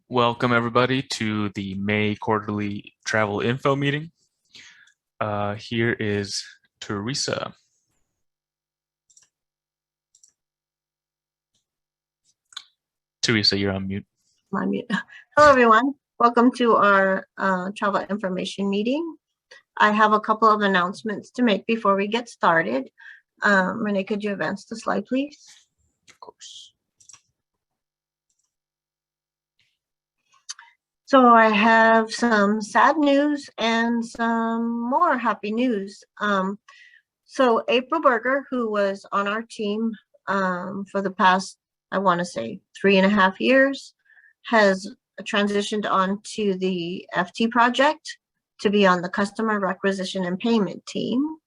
Welcome everybody to the May quarterly travel info meeting. Here is Teresa. Teresa, you're on mute. I'm mute. Hello, everyone. Welcome to our travel information meeting. I have a couple of announcements to make before we get started. Renee, could you advance the slide, please? Of course. So I have some sad news and some more happy news. So April Berger, who was on our team for the past, I want to say 3.5 years, has transitioned on to the FT project to be on the customer requisition and payment team.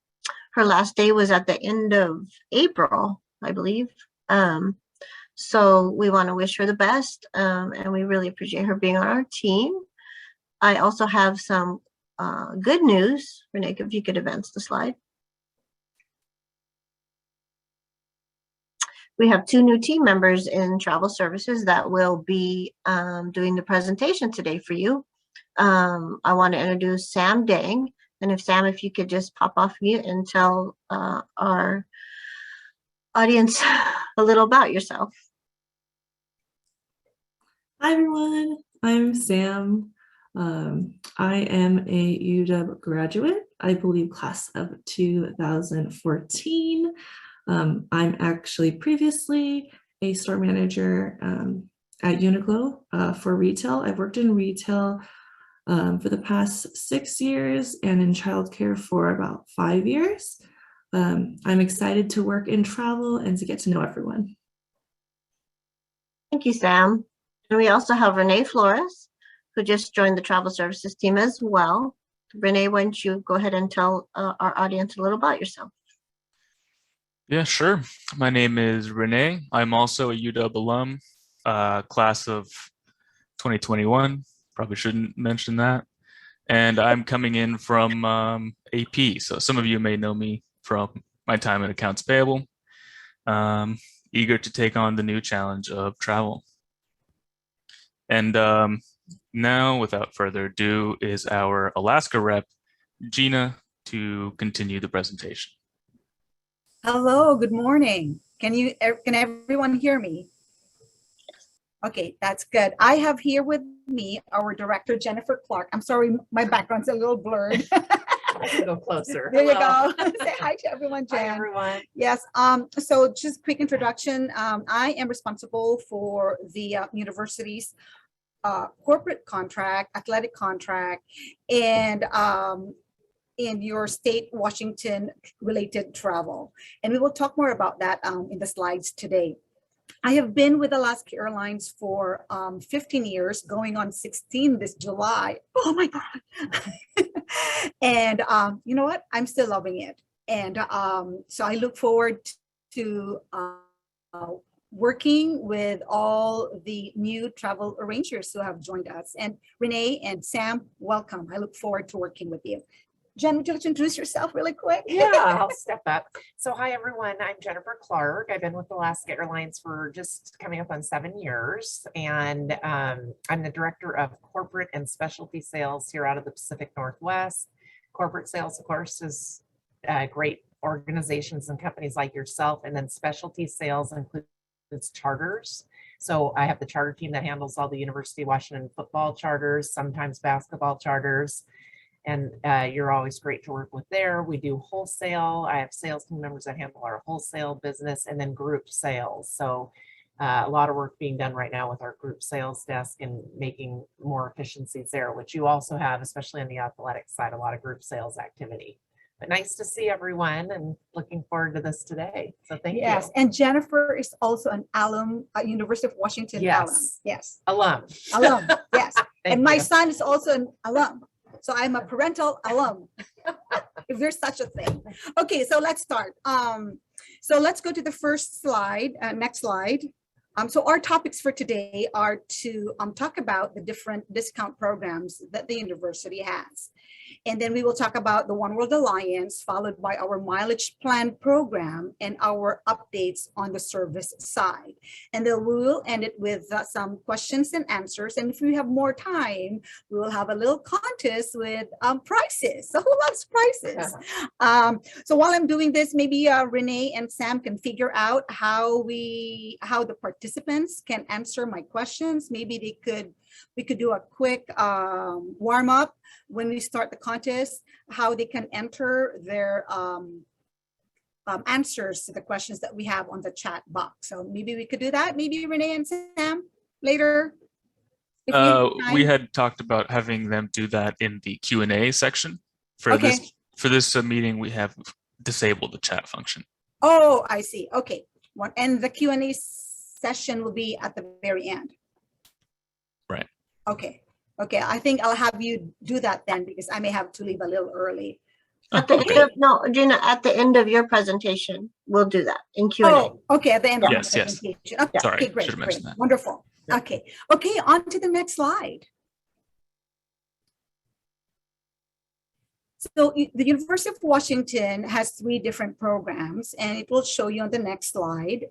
Her last day was at the end of April, I believe. So we want to wish her the best, and we really appreciate her being on our team. I also have some good news. Renee, if you could advance the slide. We have 2 new team members in travel services that will be doing the presentation today for you. I want to introduce Sam Dang. And Sam, if you could just pop off mute and tell our audience a little about yourself. Hi everyone, I'm Sam. I am a UW graduate, I believe class of 2014. I'm actually previously a store manager at Uniqlo for retail. I've worked in retail for the past 6 years and in childcare for about 5 years. I'm excited to work in travel and to get to know everyone. Thank you, Sam. And we also have Renee Flores, who just joined the travel services team as well. Renee, why don't you go ahead and tell our audience a little about yourself? Yeah, sure. My name is Renee. I'm also a UW alum, class of 2021. Probably shouldn't mention that. And I'm coming in from AP. So some of you may know me from my time in accounts payable. Eager to take on the new challenge of travel. And now, without further ado, is our Alaska rep, Gina, to continue the presentation. Hello, good morning. Can everyone hear me? Okay, that's good. I have here with me our director, Jennifer Clark. I'm sorry, my background's a little blurred. Go closer. There you go. Say hi to everyone, Jen. Hi, everyone. Yes. So just quick introduction. I am responsible for the university's corporate contract, athletic contract, and in your state Washington related travel. And we will talk more about that in the slides today. I have been with Alaska Airlines for 15 years, going on 16 this July. Oh my God. And you know what? I'm still loving it. And so I look forward to working with all the new travel arrangers who have joined us. And Renee and Sam, welcome. I look forward to working with you. Jen, would you like to introduce yourself really quick? Yeah, I'll step up. So hi, everyone. I'm Jennifer Clark. I've been with Alaska Airlines for just coming up on 7 years. And I'm the director of corporate and specialty sales here out of the Pacific Northwest. Corporate sales, of course, is great organizations and companies like yourself. And then specialty sales includes charters. So I have the charter team that handles all the University of Washington football charters, sometimes basketball charters. And you're always great to work with there. We do wholesale. I have sales team members that handle our wholesale business, and then group sales. So a lot of work being done right now with our group sales desk and making more efficiencies there, which you also have, especially on the athletic side, a lot of group sales activity. But nice to see everyone and looking forward to this today. So thank you. Yes, and Jennifer is also an alum at University of Washington. Yes. Alum. Yes. Alum. Alum, yes. And my you. son is also an alum. So I'm a parental alum, if there's such a thing. Okay, so let's start. So let's go to the first slide, next slide. So our topics for today are to talk about the different discount programs that the university has. And then we will talk about the One World Alliance, followed by our mileage plan program and our updates on the service side. And then we will end it with some questions and answers. And if we have more time, we will have a little contest with prizes. So who loves prizes? So while I'm doing this, maybe Renee and Sam can figure out how the participants can answer my questions. Maybe we could do a quick warm up when we start the contest, how they can enter their answers to the questions that we have on the chat box. So maybe we could do that. Maybe Renee and Sam later. We had talked about having them do that in the Q&A section. For Okay. this meeting, we have disabled the chat function. Oh, I see. Okay. And the Q&A session will be at the very end. Right. Okay. Okay. I think I'll have you do that then, because I may have to leave a little early. At the end of, no, Gina, at the end of your presentation, we'll do that in Q&A. Oh, okay. At the end of Yes, the yes. presentation. Okay, Sorry, okay, great, should have great. mentioned that. Wonderful. Yeah. Okay. Okay, on to the next slide. So the University of Washington has 3 different programs, and it will show you on the next slide.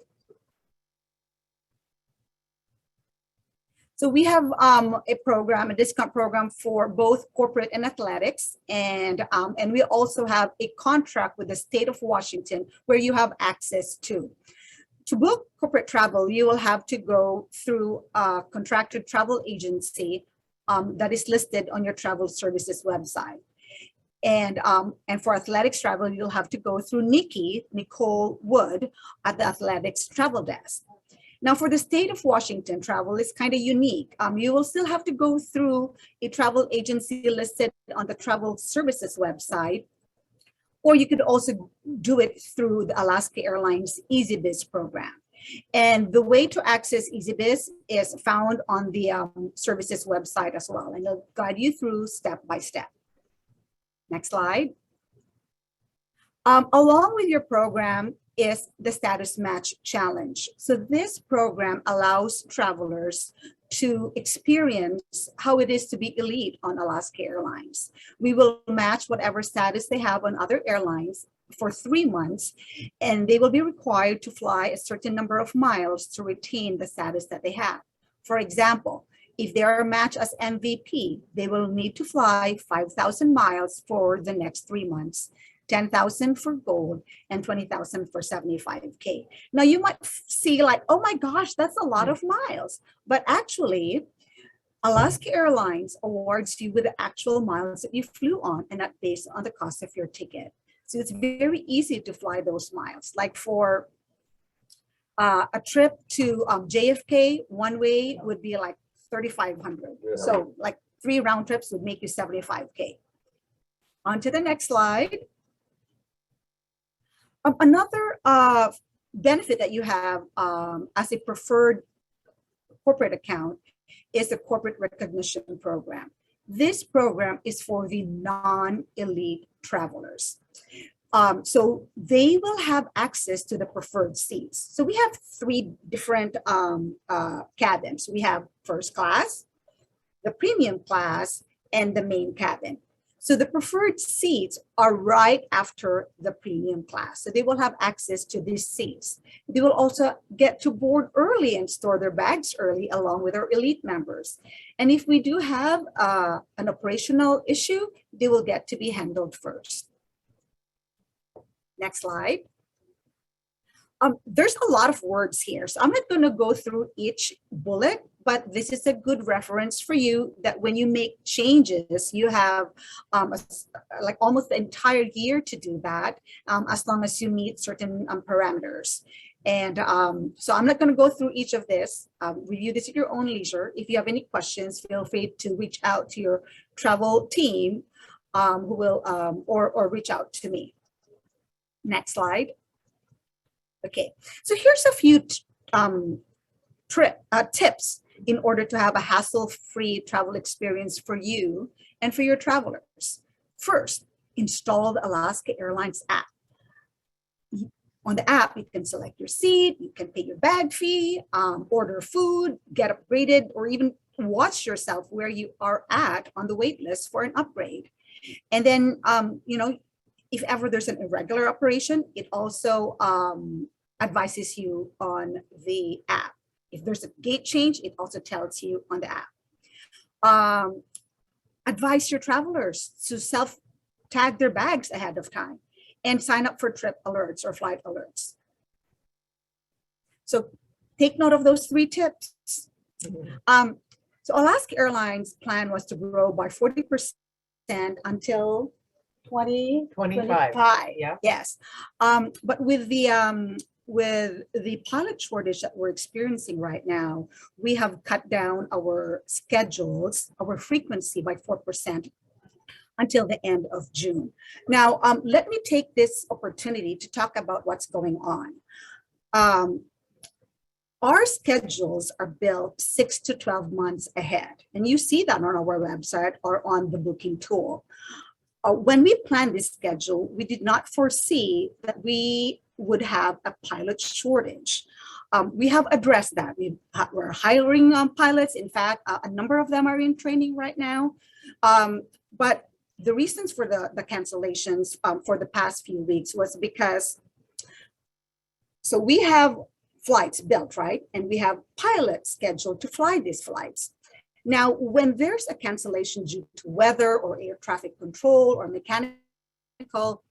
So we have a discount program for both corporate and athletics, and we also have a contract with the state of Washington where you have access to. To book corporate travel, you will have to go through a contracted travel agency that is listed on your travel services website. And for athletics travel, you'll have to go through Nicole Wood at the athletics travel desk. Now, for the state of Washington, travel is kind of unique. You will still have to go through a travel agency listed on the travel services website, or you could also do it through the Alaska Airlines EasyBiz program. And the way to access EasyBiz is found on the services website as well, and it'll guide you through step by step. Next slide. Along with your program is the Status Match Challenge. So this program allows travelers to experience how it is to be elite on Alaska Airlines. We will match whatever status they have on other airlines for 3 months, and they will be required to fly a certain number of miles to retain the status that they have. For example, if they are matched as MVP, they will need to fly 5,000 miles for the next 3 months, 10,000 for gold, and 20,000 for 75K. Now you might see like, oh my gosh, that's a lot of miles. But actually, Alaska Airlines awards you with the actual miles that you flew on, and that's based on the cost of your ticket. So it's very easy to fly those miles. Like for a trip to JFK, one way would be like 3,500. So like 3 round trips would make you 75K. On to the next slide. Another benefit that you have as a preferred corporate account is the corporate recognition program. This program is for the non-elite travelers. So they will have access to the preferred seats. So we have 3 different cabins. We have first class, the premium class, and the main cabin. So the preferred seats are right after the premium class. So they will have access to these seats. They will also get to board early and store their bags early along with our elite members. And if we do have an operational issue, they will get to be handled first. Next slide. There's a lot of words here, so I'm not going to go through each bullet, but this is a good reference for you that when you make changes, you have like almost the entire year to do that, as long as you meet certain parameters. And so I'm not going to go through each of this. Review this at your own leisure. If you have any questions, feel free to reach out to your travel team, who will or reach out to me. Next slide. Okay, so here's a few tips in order to have a hassle-free travel experience for you and for your travelers. First, install the Alaska Airlines app. On the app, you can select your seat, you can pay your bag fee, order food, get upgraded, or even watch yourself where you are at on the wait list for an upgrade. And then, if ever there's an irregular operation, it also advises you on the app. If there's a gate change, it also tells you on the app. Advise your travelers to self-tag their bags ahead of time and sign up for trip alerts or flight alerts. So take note of those 3 tips. So Alaska Airlines' plan was to grow by 40% until 2025. Yeah. Yes. But with the pilot shortage that we're experiencing right now, we have cut down our schedules, our frequency by 4% until the end of June. Now, let me take this opportunity to talk about what's going on. Our schedules are built 6 to 12 months ahead, and you see that on our website or on the booking tool. When we planned this schedule, we did not foresee that we would have a pilot shortage. We have addressed that. We're hiring pilots. In fact, a number of them are in training right now. But the reasons for the cancellations for the past few weeks was because, so we have flights built, right? And we have pilots scheduled to fly these flights. Now, when there's a cancellation due to weather or air traffic control or mechanical,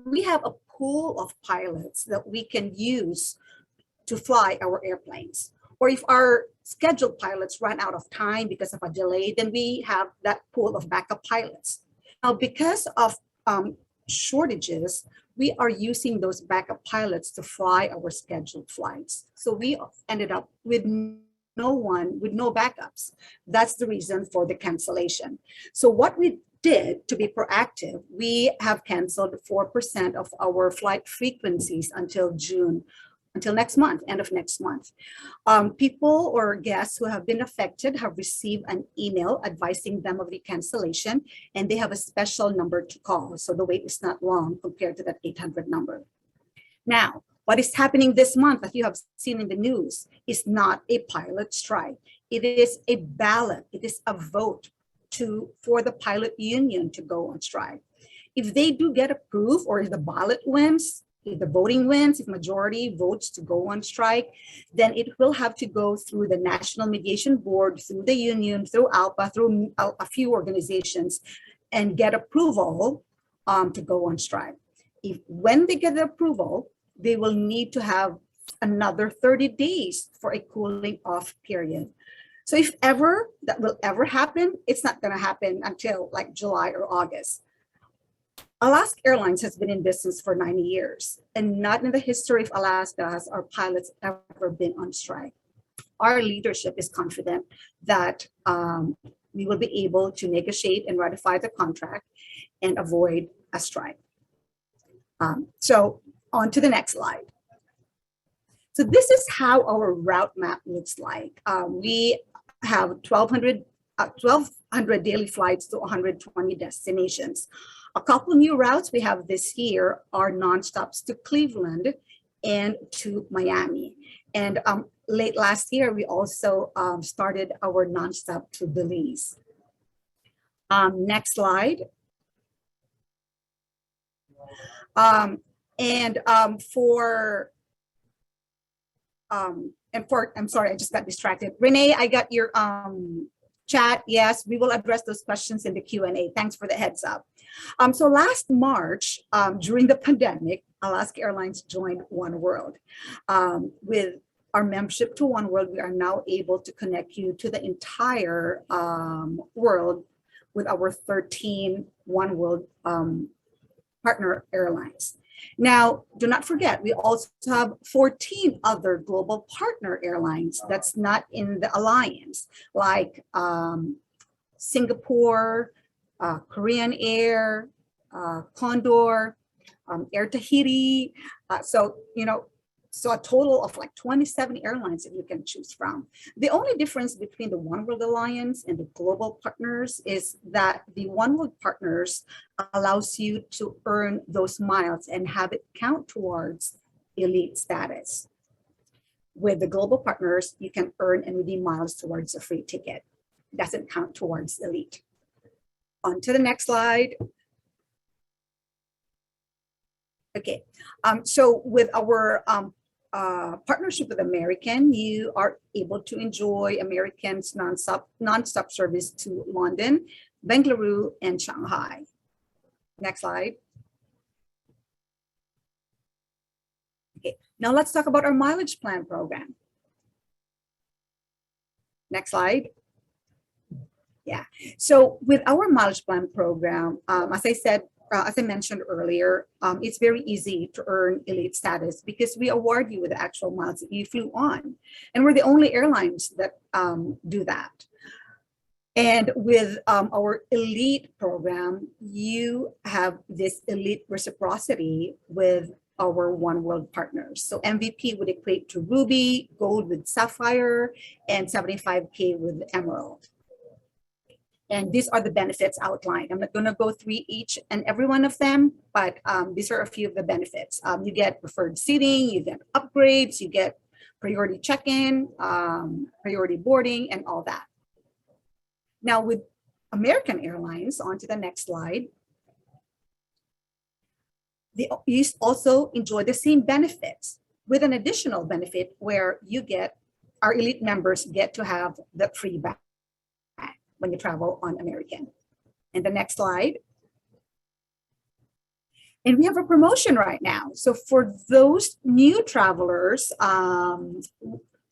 we have a pool of pilots that we can use to fly our airplanes. Or if our scheduled pilots run out of time because of a delay, then we have that pool of backup pilots. Now, because of shortages, we are using those backup pilots to fly our scheduled flights. So we ended up with no backups. That's the reason for the cancellation. So what we did to be proactive, we have canceled 4% of our flight frequencies until June, until next month, end of next month. People or guests who have been affected have received an email advising them of the cancellation, and they have a special number to call. So the wait is not long compared to that 800 number. Now, what is happening this month that you have seen in the news is not a pilot strike. It is a ballot. It is a vote for the pilot union to go on strike. If they do get approved, or if the ballot wins, if the voting wins, if majority votes to go on strike, then it will have to go through the National Mediation Board, through the union, through ALPA, through a few organizations, and get approval to go on strike. When they get the approval, they will need to have another 30 days for a cooling off period. So if ever that will ever happen, it's not going to happen until like July or August. Alaska Airlines has been in business for 90 years, and not in the history of Alaska has our pilots ever been on strike. Our leadership is confident that we will be able to negotiate and ratify the contract and avoid a strike. So on to the next slide. So this is how our route map looks like. We have 1,200 daily flights to 120 destinations. A couple new routes we have this year are nonstops to Cleveland and to Miami. And late last year, we also started our nonstop to Belize. Next slide. I'm sorry, I just got distracted. Renee, I got your chat. Yes, we will address those questions in the Q&A. Thanks for the heads up. So last March, during the pandemic, Alaska Airlines joined One World. With our membership to One World, we are now able to connect you to the entire world with our 13 One World partner airlines. Now, do not forget, we also have 14 other global partner airlines that's not in the alliance, like Singapore, Korean Air, Condor, Air Tahiti. So a total of like 27 airlines that you can choose from. The only difference between the One World Alliance and the global partners is that the One World Partners allows you to earn those miles and have it count towards elite status. With the global partners, you can earn and redeem miles towards a free ticket. It doesn't count towards elite. On to the next slide. Okay, so with our partnership with American, you are able to enjoy American's non-stop service to London, Bengaluru, and Shanghai. Next slide. Okay, now let's talk about our mileage plan program. Next slide. Yeah, so with our mileage plan program, as I said, as I mentioned earlier, it's very easy to earn elite status because we award you with the actual miles that you flew on. And we're the only airlines that do that. And with our elite program, you have this elite reciprocity with our One World partners. So MVP would equate to Ruby, Gold with Sapphire, and 75K with Emerald. And these are the benefits outlined. I'm not going to go through each and every one of them, but these are a few of the benefits. You get preferred seating, you get upgrades, you get priority check-in, priority boarding, and all that. Now with American Airlines, on to the next slide, you also enjoy the same benefits with an additional benefit where you get, our elite members get to have the free bag when you travel on American. And the next slide. And we have a promotion right now. So for those new travelers, when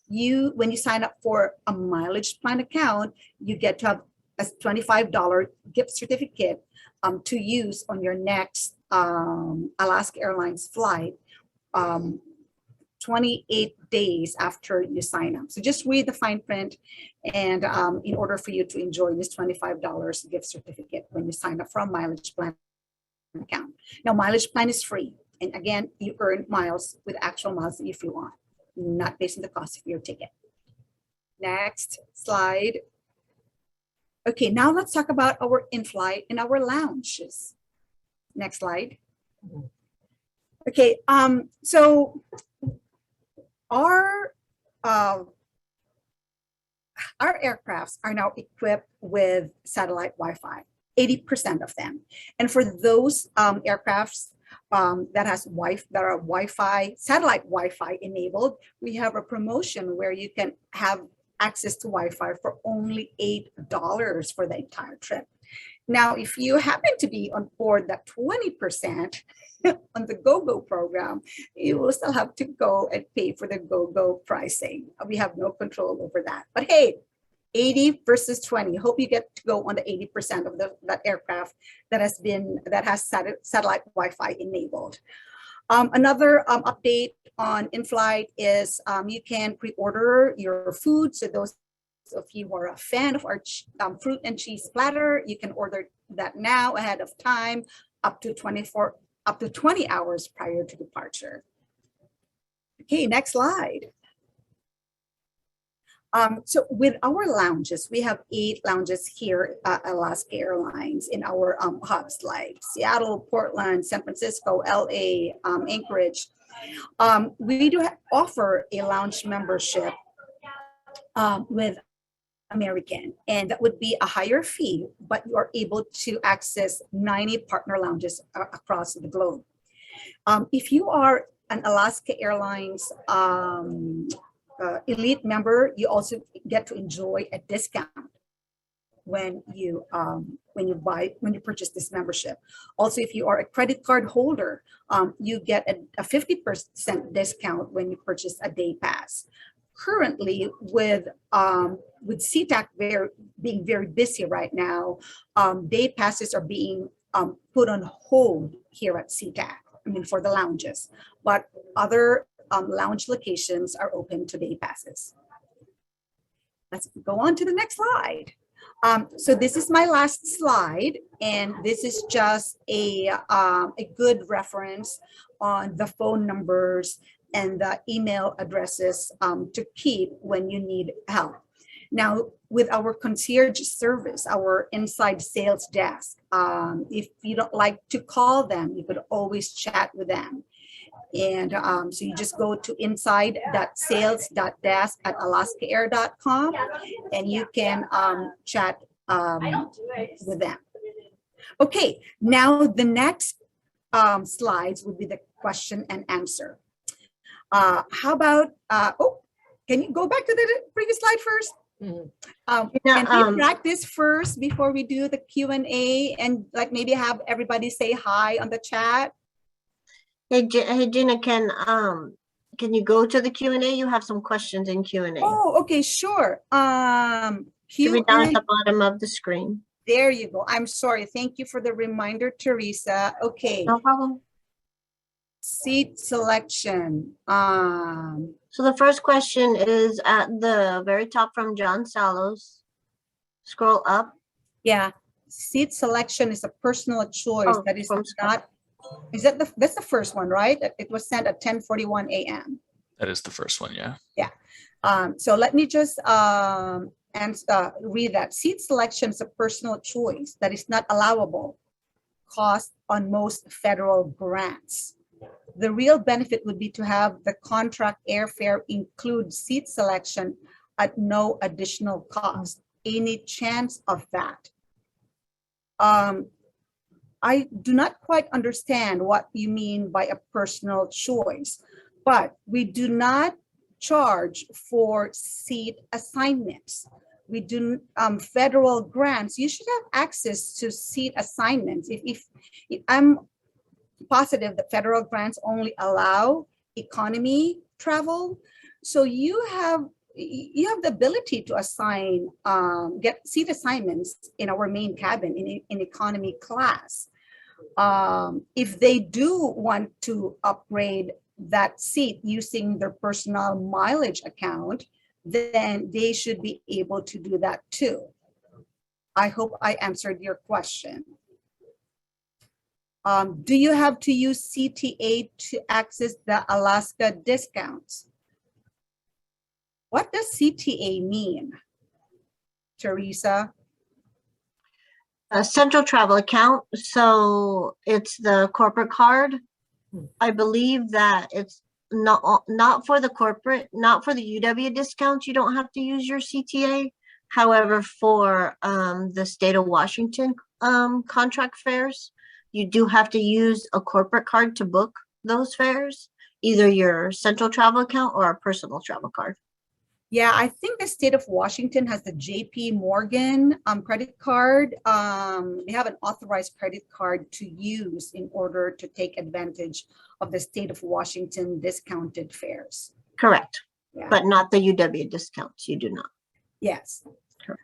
you sign up for a mileage plan account, you get to have a $25 gift certificate to use on your next Alaska Airlines flight 28 days after you sign up. So just read the fine print, and in order for you to enjoy this $25 gift certificate when you sign up for a mileage plan account. Now, mileage plan is free. And again, you earn miles with actual miles that you flew on, not based on the cost of your ticket. Next slide. Okay, now let's talk about our in-flight and our lounges. Next slide. Okay, so our aircrafts are now equipped with satellite Wi-Fi, 80% of them. And for those aircrafts that are Wi-Fi, satellite Wi-Fi enabled, we have a promotion where you can have access to Wi-Fi for only $8 for the entire trip. Now, if you happen to be on board that 20% on the GoGo program, you will still have to go and pay for the GoGo pricing. We have no control over that. But hey, 80 versus 20. Hope you get to go on the 80% of that aircraft that has satellite Wi-Fi enabled. Another update on Inflight is you can pre-order your food. So those of you who are a fan of our fruit and cheese platter, you can order that now ahead of time, up to 20 hours prior to departure. Okay, next slide. So with our lounges, we have 8 lounges here at Alaska Airlines in our hubs like Seattle, Portland, San Francisco, LA, Anchorage. We do offer a lounge membership with American, and that would be a higher fee, but you are able to access 90 partner lounges across the globe. If you are an Alaska Airlines elite member, you also get to enjoy a discount when you purchase this membership. Also, if you are a credit card holder, you get a 50% discount when you purchase a day pass. Currently, with SeaTac being very busy right now, day passes are being put on hold here at SeaTac. I mean, for the lounges, but other lounge locations are open to day passes. Let's go on to the next slide. So this is my last slide, and this is just a good reference on the phone numbers and the email addresses to keep when you need help. Now, with our concierge service, our inside sales desk, if you don't like to call them, you could always chat with them. And so you just go to inside.sales.desk@alaskaair.com and you can chat with them. Okay, now the next slides would be the question and answer. How about, oh, can you go back to the previous slide first? Can we practice first before we do the Q&A and like maybe have everybody say hi on the chat? Hey, Gina, can you go to the Q&A? You have some questions in Q&A. Oh, okay, sure. Should be down at the bottom of the screen. There you go. I'm sorry. Thank you for the reminder, Teresa. Okay. No problem. Seat selection. So the first question is at the very top from John Salos. Scroll up. Yeah. Seat selection is a personal choice that is not. Is that that's the first one, right? It was sent at 10:41 a.m. That is the first one, yeah. Yeah. So let me just read that. Seat selection is a personal choice that is not allowable cost on most federal grants. The real benefit would be to have the contract airfare include seat selection at no additional cost. Any chance of that? I do not quite understand what you mean by a personal choice, but we do not charge for seat assignments. We do federal grants. You should have access to seat assignments. If I'm positive that federal grants only allow economy travel, so you have the ability to assign get seat assignments in our main cabin in economy class. If they do want to upgrade that seat using their personal mileage account, then they should be able to do that too. I hope I answered your question. Do you have to use CTA to access the Alaska discounts? What does CTA mean, Teresa? A central travel account. So it's the corporate card. I believe that it's not for the corporate, not for the UW discounts. You don't have to use your CTA. However, for the state of Washington contract fares, you do have to use a corporate card to book those fares, either your central travel account or a personal travel card. Yeah, I think the state of Washington has the JP Morgan credit card. They have an authorized credit card to use in order to take advantage of the state of Washington discounted fares. Correct. Yeah. But not the UW discounts. You do not. Yes. Correct.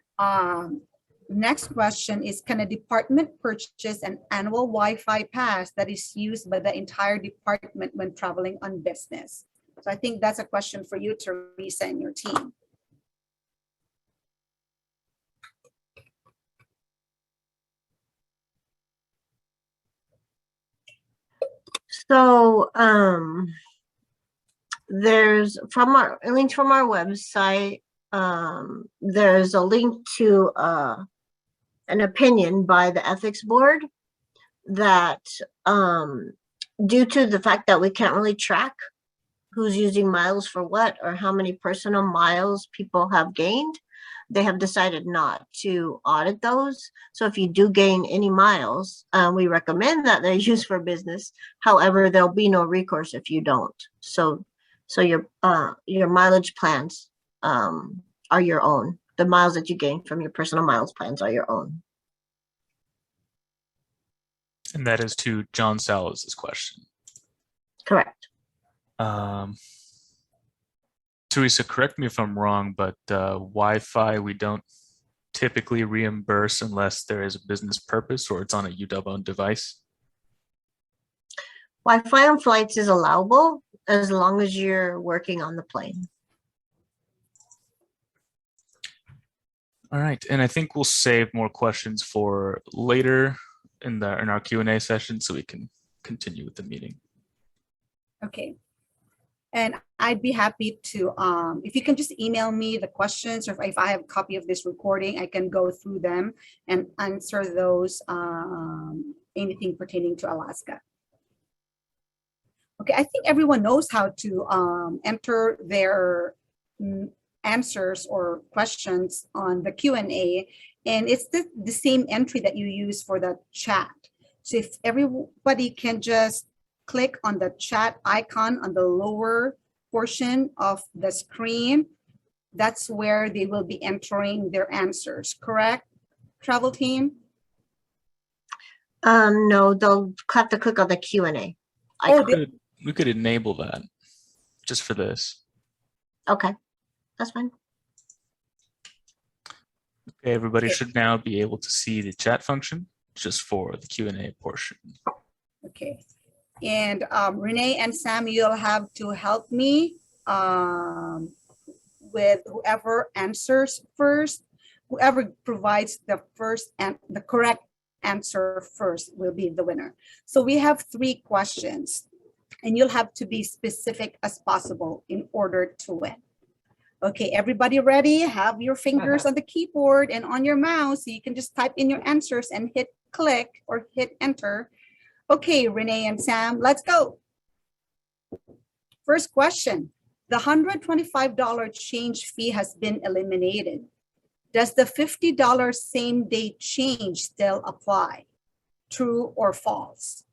Next question is, can a department purchase an annual Wi-Fi pass that is used by the entire department when traveling on business? So I think that's a question for you, Teresa, and your team. So there's a link from our website. There's a link to an opinion by the ethics board that due to the fact that we can't really track who's using miles for what or how many personal miles people have gained, they have decided not to audit those. So if you do gain any miles, we recommend that they're used for business. However, there'll be no recourse if you don't. So your mileage plans are your own. The miles that you gain from your personal miles plans are your own. And that is to John Salos' question. Correct. Teresa, correct me if I'm wrong, but Wi-Fi, we don't typically reimburse unless there is a business purpose or it's on a UW-owned device. Wi-Fi on flights is allowable as long as you're working on the plane. All right, and I think we'll save more questions for later in our Q&A session so we can continue with the meeting. Okay. And I'd be happy to, if you can just email me the questions, or if I have a copy of this recording, I can go through them and answer those, anything pertaining to Alaska. Okay, I think everyone knows how to enter their answers or questions on the Q&A And it's the same entry that you use for the chat. So if everybody can just click on the chat icon on the lower portion of the screen, that's where they will be entering their answers, correct, travel team? No, they'll have to click on the Q&A. We could enable that just for this. Okay, that's fine. Okay, everybody should now be able to see the chat function just for the Q&A portion. Okay, and Renee and Sam, you'll have to help me with whoever answers first. Whoever provides the first and the correct answer first will be the winner. So we have 3 questions, and you'll have to be specific as possible in order to win. Okay, everybody ready? Have your fingers on the keyboard and on your mouse, so you can just type in your answers and hit click or hit enter. Okay, Renee and Sam, let's go. First question. The $125 change fee has been eliminated. Does the $50 same day change still apply? True or false?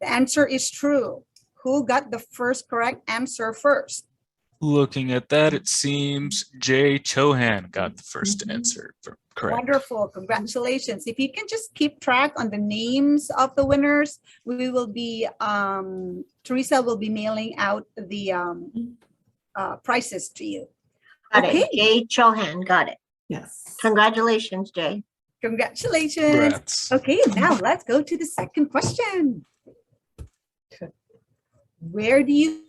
The answer is true. Who got the first correct answer first? Looking at that, it seems Jay Chohan got the first answer correct. Wonderful, congratulations. If you can just keep track on the names of the winners, we will be, Teresa will be mailing out the prizes to you. Got it. Jay Chohan, got it. Yes. Congratulations, Jay. Congratulations. Congrats. Okay, now let's go to the second question. Where do you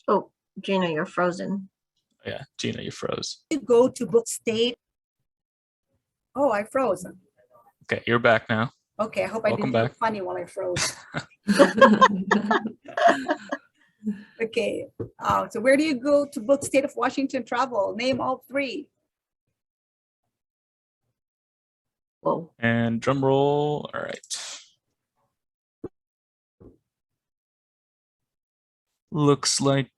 Oh, Gina, you're frozen. Yeah, Gina, you froze. go to book state? Oh, I froze. Okay, you're back now. Okay, I hope I Welcome didn't back. look funny while I froze. Okay, so where do you go to book state of Washington travel? Name all 3. Whoa. And drum roll. All right. Looks like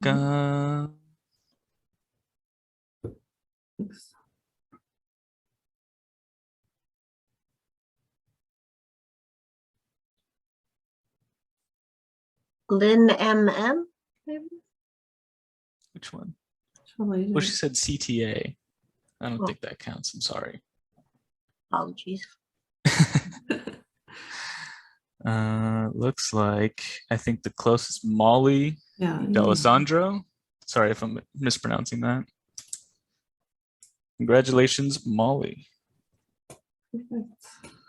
Lynn MM, maybe? which one? Totally. Well, she said CTA. I don't think that counts. I'm sorry. Apologies. Looks like I think the closest Molly D'Alessandro. Sorry if I'm mispronouncing that. Congratulations, Molly.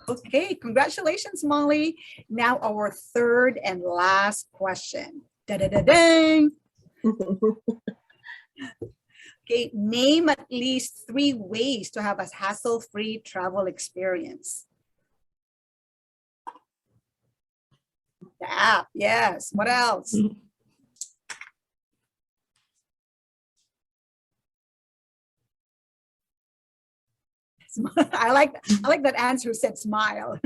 Okay, congratulations, Molly. Now our third and last question. Da-da-da-dang. Okay, name at least 3 ways to have a hassle-free travel experience. The app, yes. What else? I like that answer said smile.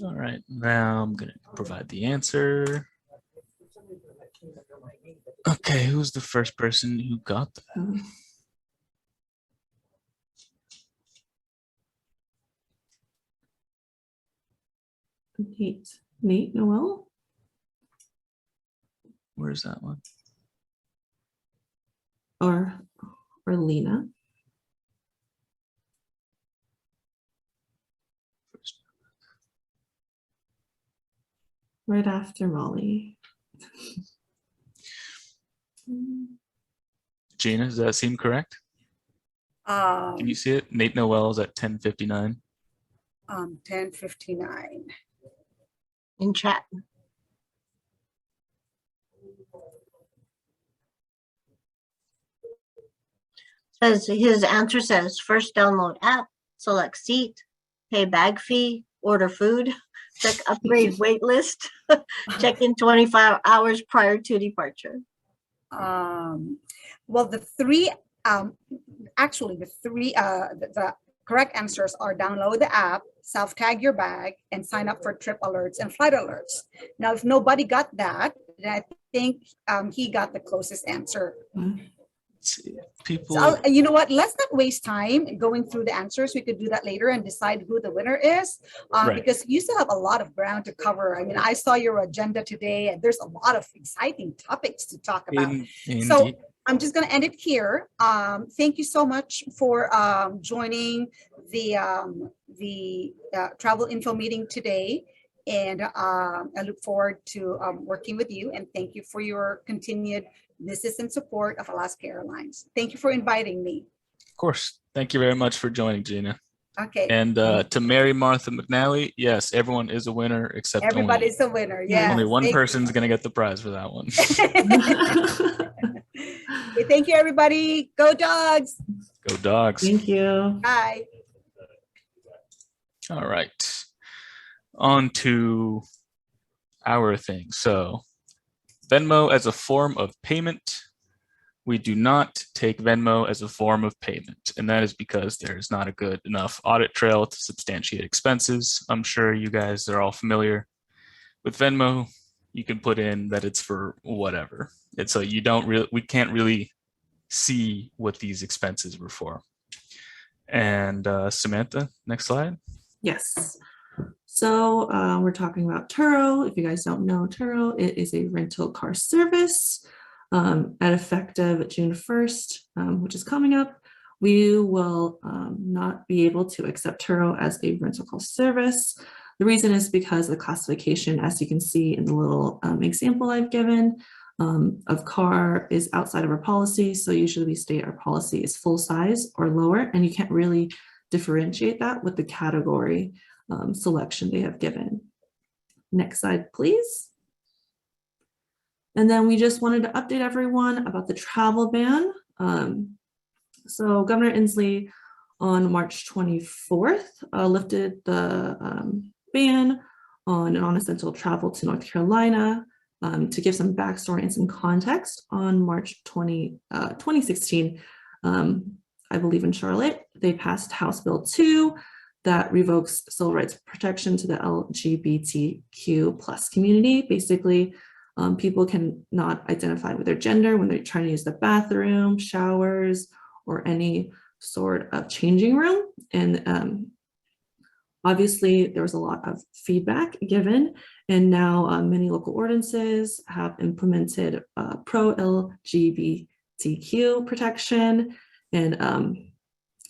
All right, now I'm gonna provide the answer. Okay, who's the first person who got that? Nate Noel. Where's that one? Or Lena. Right after Molly. Gina, does that seem correct? Can you see it? Nate Noel is at 10:59. 10:59. In chat. Says his answer says first download app, select seat, pay bag fee, order food, check upgrade wait list, check in 25 hours prior to departure. Well, the 3 Actually, the correct answers are download the app, self-tag your bag, and sign up for trip alerts and flight alerts. Now, if nobody got that, then I think he got the closest answer. People, So you know what? Let's not waste time going through the answers. We could do that later and decide who the winner is, Right. because you still have a lot of ground to cover. I mean, I saw your agenda today, and there's a lot of exciting topics to talk about. So indeed. I'm just going to end it here. Thank you so much for joining the travel info meeting today. And I look forward to working with you. And thank you for your continued business and support of Alaska Airlines. Thank you for inviting me. Of course. Thank you very much for joining, Gina. Okay. And to Mary Martha McNally, yes, everyone is a winner except everybody's a winner. Yeah. only one person's going to get the prize for that one. Okay, thank you, everybody. Go Dogs. Go Dogs. Thank you. Bye. All right. On to our thing. So Venmo as a form of payment. We do not take Venmo as a form of payment, and that is because there's not a good enough audit trail to substantiate expenses. I'm sure you guys are all familiar with Venmo. You can put in that it's for whatever. And so we can't really see what these expenses were for. And Samantha, next slide. Yes. So we're talking about Turo. If you guys don't know Turo, it is a rental car service. At effective June 1st, which is coming up, we will not be able to accept Turo as a rental car service. The reason is because the classification, as you can see in the little example I've given, of car is outside of our policy. So usually we state our policy is full size or lower, and you can't really differentiate that with the category selection they have given. Next slide, please. And then we just wanted to update everyone about the travel ban. So Governor Inslee on March 24th lifted the ban on non-essential travel to North Carolina. To give some backstory and some context, on March 2016, I believe in Charlotte, they passed House Bill 2 that revokes civil rights protection to the LGBTQ plus community. Basically, people can not identify with their gender when they're trying to use the bathroom, showers, or any sort of changing room. And obviously, there was a lot of feedback given, and now many local ordinances have implemented pro-LGBTQ protection, and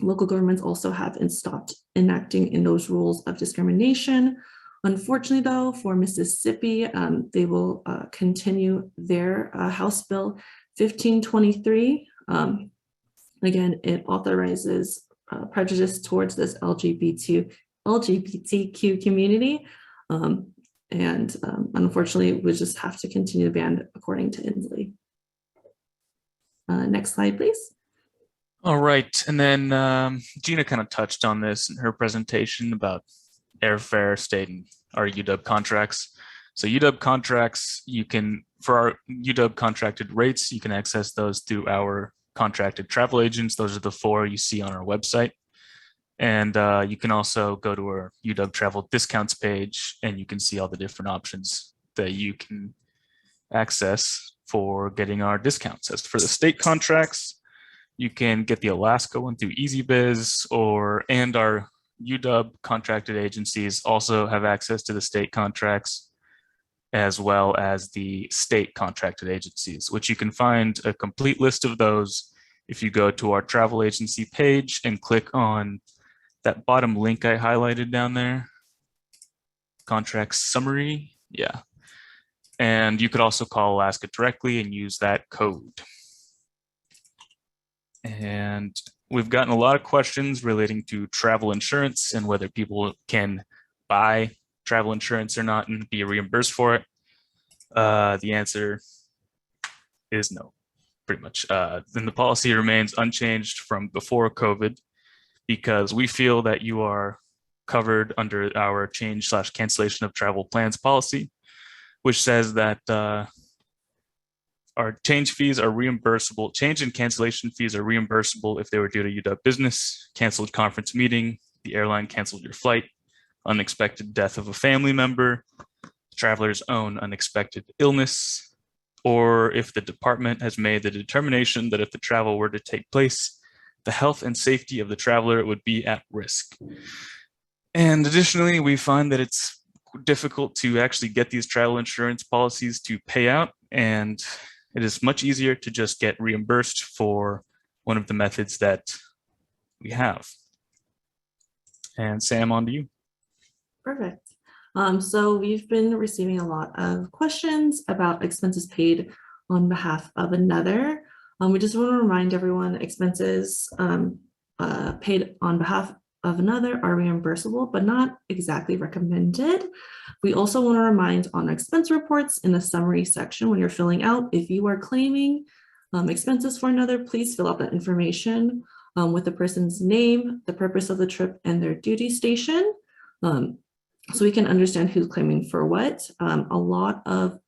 local governments also have stopped enacting in those rules of discrimination. Unfortunately, though, for Mississippi, they will continue their House Bill 1523. Again, it authorizes prejudice towards this LGBTQ community. And unfortunately, we just have to continue the ban according to Inslee. Next slide, please. All right. And then Gina kind of touched on this in her presentation about Airfare, state, and our UW contracts. So UW contracts, you can, for our UW contracted rates, you can access those through our contracted travel agents. Those are the 4 you see on our website. And you can also go to our UW travel discounts page, and you can see all the different options that you can access for getting our discounts. As for the state contracts, you can get the Alaska one through EasyBiz, and our UW contracted agencies also have access to the state contracts, as well as the state contracted agencies, which you can find a complete list of those if you go to our travel agency page and click on that bottom link I highlighted down there, contract summary. Yeah. And you could also call Alaska directly and use that code. And we've gotten a lot of questions relating to travel insurance and whether people can buy travel insurance or not and be reimbursed for it. The answer is no, pretty much. Then the policy remains unchanged from before COVID, because we feel that you are covered under our change/cancellation of travel plans policy, which says that change fees are reimbursable. Change and cancellation fees are reimbursable if they were due to UW business, canceled conference meeting, the airline canceled your flight, unexpected death of a family member, traveler's own unexpected illness, or if the department has made the determination that if the travel were to take place, the health and safety of the traveler would be at risk. And additionally, we find that it's difficult to actually get these travel insurance policies to pay out, and it is much easier to just get reimbursed for one of the methods that we have. And Sam, on to you. Perfect. So we've been receiving a lot of questions about expenses paid on behalf of another. We just want to remind everyone expenses paid on behalf of another are reimbursable, but not exactly recommended. We also want to remind on expense reports in the summary section when you're filling out, if you are claiming expenses for another, please fill out that information with the person's name, the purpose of the trip, and their duty station. So we can understand who's claiming for what. A lot of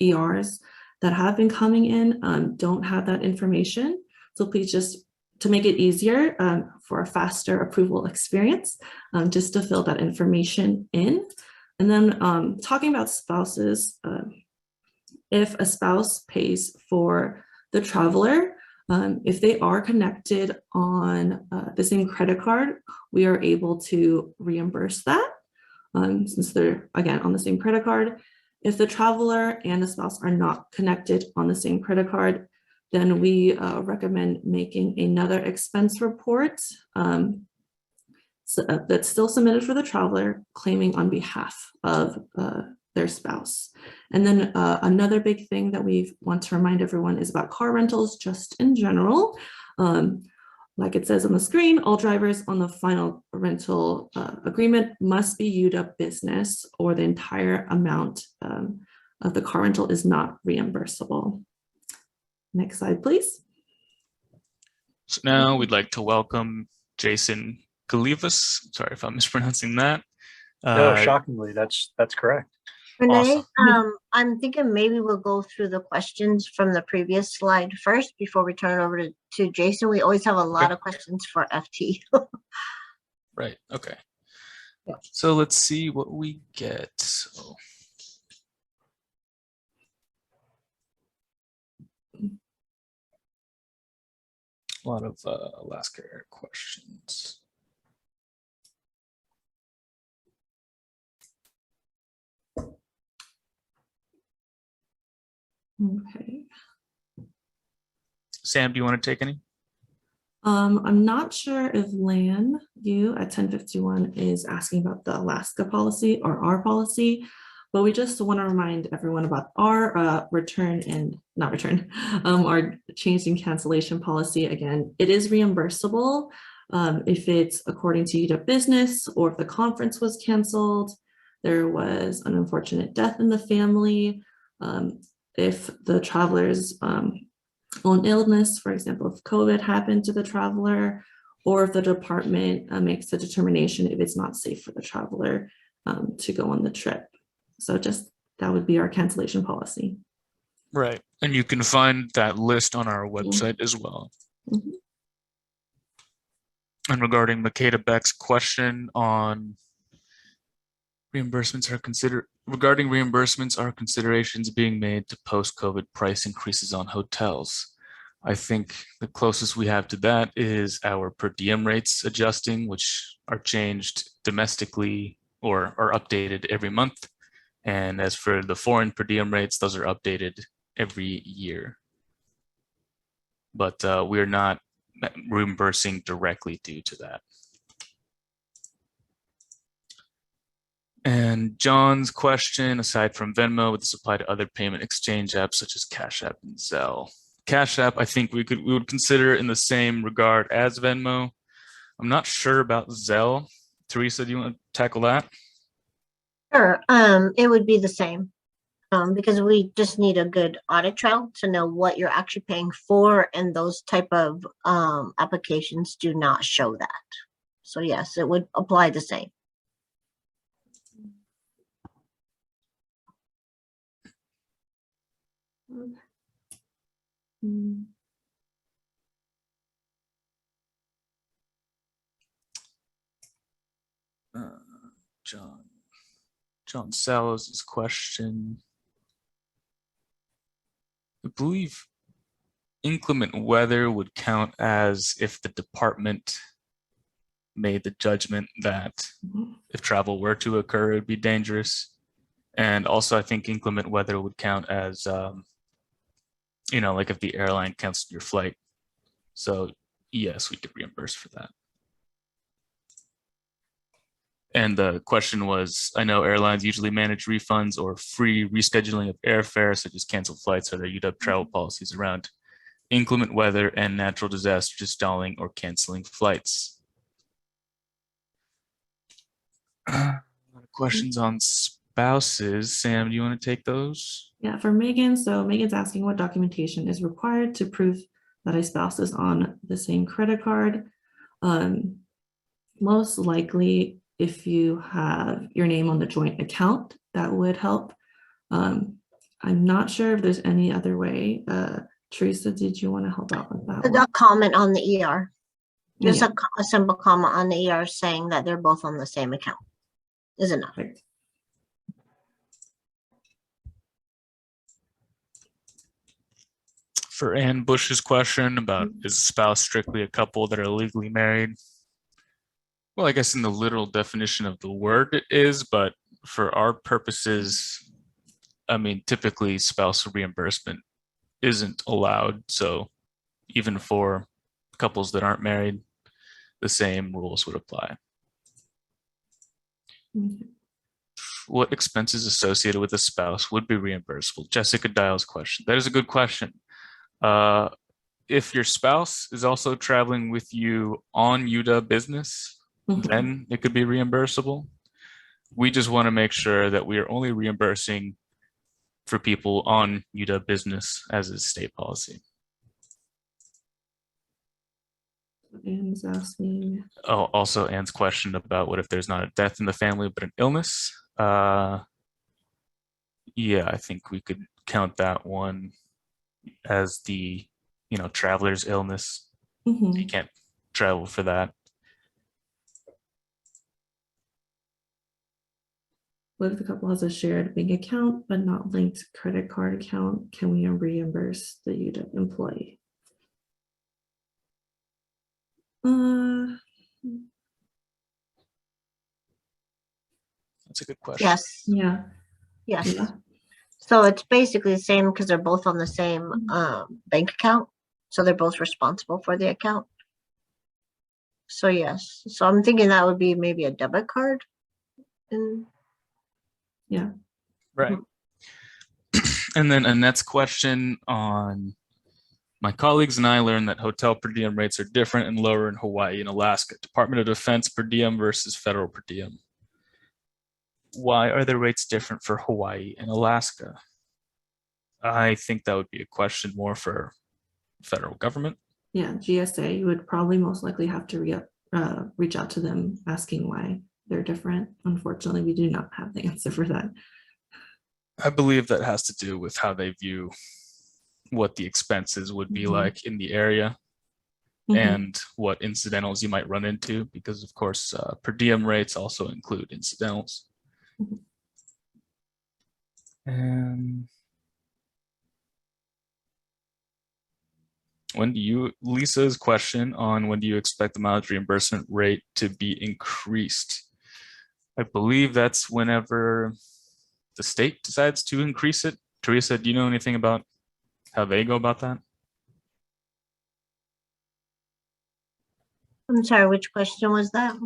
ERs that have been coming in don't have that information. So please, just to make it easier for a faster approval experience, just to fill that information in. And then talking about spouses, if a spouse pays for the traveler, if they are connected on the same credit card, we are able to reimburse that. Since they're, again, on the same credit card. If the traveler and the spouse are not connected on the same credit card, then we recommend making another expense report that's still submitted for the traveler, claiming on behalf of their spouse. And then another big thing that we want to remind everyone is about car rentals, just in general. Like it says on the screen, all drivers on the final rental agreement must be UW business, or the entire amount of the car rental is not reimbursable. Next slide, please. So now we'd like to welcome Jason Galivas. Sorry if I'm mispronouncing that. No, shockingly, that's correct. Renee, Awesome. I'm thinking maybe we'll go through the questions from the previous slide first before we turn it over to Jason. We always have a lot of questions for FT. Right, okay. Yeah. So let's see what we get. So, a lot of Alaska Air questions. Okay. Sam, do you want to take any? I'm not sure if Lan Yu at 1051 is asking about the Alaska policy or our policy, but we just want to remind everyone about our our change in cancellation policy. Again, it is reimbursable if it's according to UW business, or if the conference was canceled, there was an unfortunate death in the family, if the traveler's own illness, for example, if COVID happened to the traveler, or if the department makes a determination if it's not safe for the traveler to go on the trip. So just that would be our cancellation policy. Right, and you can find that list on our website as well. Mm-hmm. And regarding Makeda Beck's question on reimbursements are considerations being made to post-COVID price increases on hotels. I think the closest we have to that is our per diem rates adjusting, which are changed domestically or are updated every month. And as for the foreign per diem rates, those are updated every year. But we're not reimbursing directly due to that. And John's question, aside from Venmo, would this apply to other payment exchange apps such as Cash App and Zelle? Cash App, I think we would consider in the same regard as Venmo. I'm not sure about Zelle. Teresa, do you want to tackle that? Sure, it would be the same because we just need a good audit trail to know what you're actually paying for, and those type of applications do not show that. So yes, it would apply the same. Mm. John Sallows' question. I believe inclement weather would count as if the department made the judgment that if travel were to occur, it would be dangerous. And also, I think inclement weather would count as, like if the airline canceled your flight. So yes, we could reimburse for that. And the question was, I know airlines usually manage refunds or free rescheduling of airfare, such as canceled flights. Are there UW travel policies around inclement weather and natural disasters stalling or canceling flights? Questions on spouses. Sam, do you want to take those? Yeah, for Megan. So Megan's asking what documentation is required to prove that a spouse is on the same credit card. Most likely, if you have your name on the joint account, that would help. I'm not sure if there's any other way. Teresa, did you want to help out with that one? A comment on the ER. Just Yeah. a simple comment on the ER saying that they're both on the same account is enough. Perfect. For Ann Bush's question about is a spouse strictly a couple that are legally married? Well, I guess in the literal definition of the word it is, but for our purposes, I mean, typically spousal reimbursement isn't allowed. So even for couples that aren't married, the same rules would apply. Okay. What expenses associated with a spouse would be reimbursable? Jessica Dial's question. That is a good question. If your spouse is also traveling with you on UW business, then it could be reimbursable. We just want to make sure that we are only reimbursing for people on UW business as is state policy. Anne's asking. Oh, also Anne's question about what if there's not a death in the family but an illness. Yeah, I think we could count that one as the traveler's illness. You can't travel for that. What if the couple has a shared bank account but not linked credit card account? Can we reimburse the UW employee? That's a good question. Yes. Yeah. Yes. Yeah. So it's basically the same because they're both on the same bank account. So they're both responsible for the account. So yes. So I'm thinking that would be maybe a debit card. Yeah. Right. And then Annette's question on my colleagues and I learned that hotel per diem rates are different and lower in Hawaii and Alaska. Department of Defense per diem versus federal per diem. Why are the rates different for Hawaii and Alaska? I think that would be a question more for federal government. Yeah, GSA, you would probably most likely have to reach out to them asking why they're different. Unfortunately, we do not have the answer for that. I believe that has to do with how they view what the expenses would be like in the area and what incidentals you might run into, because of course per diem rates also include incidentals. And Lisa's question on when do you expect the mileage reimbursement rate to be increased? I believe that's whenever the state decides to increase it. Teresa, do you know anything about how they go about that? I'm sorry, which question was that?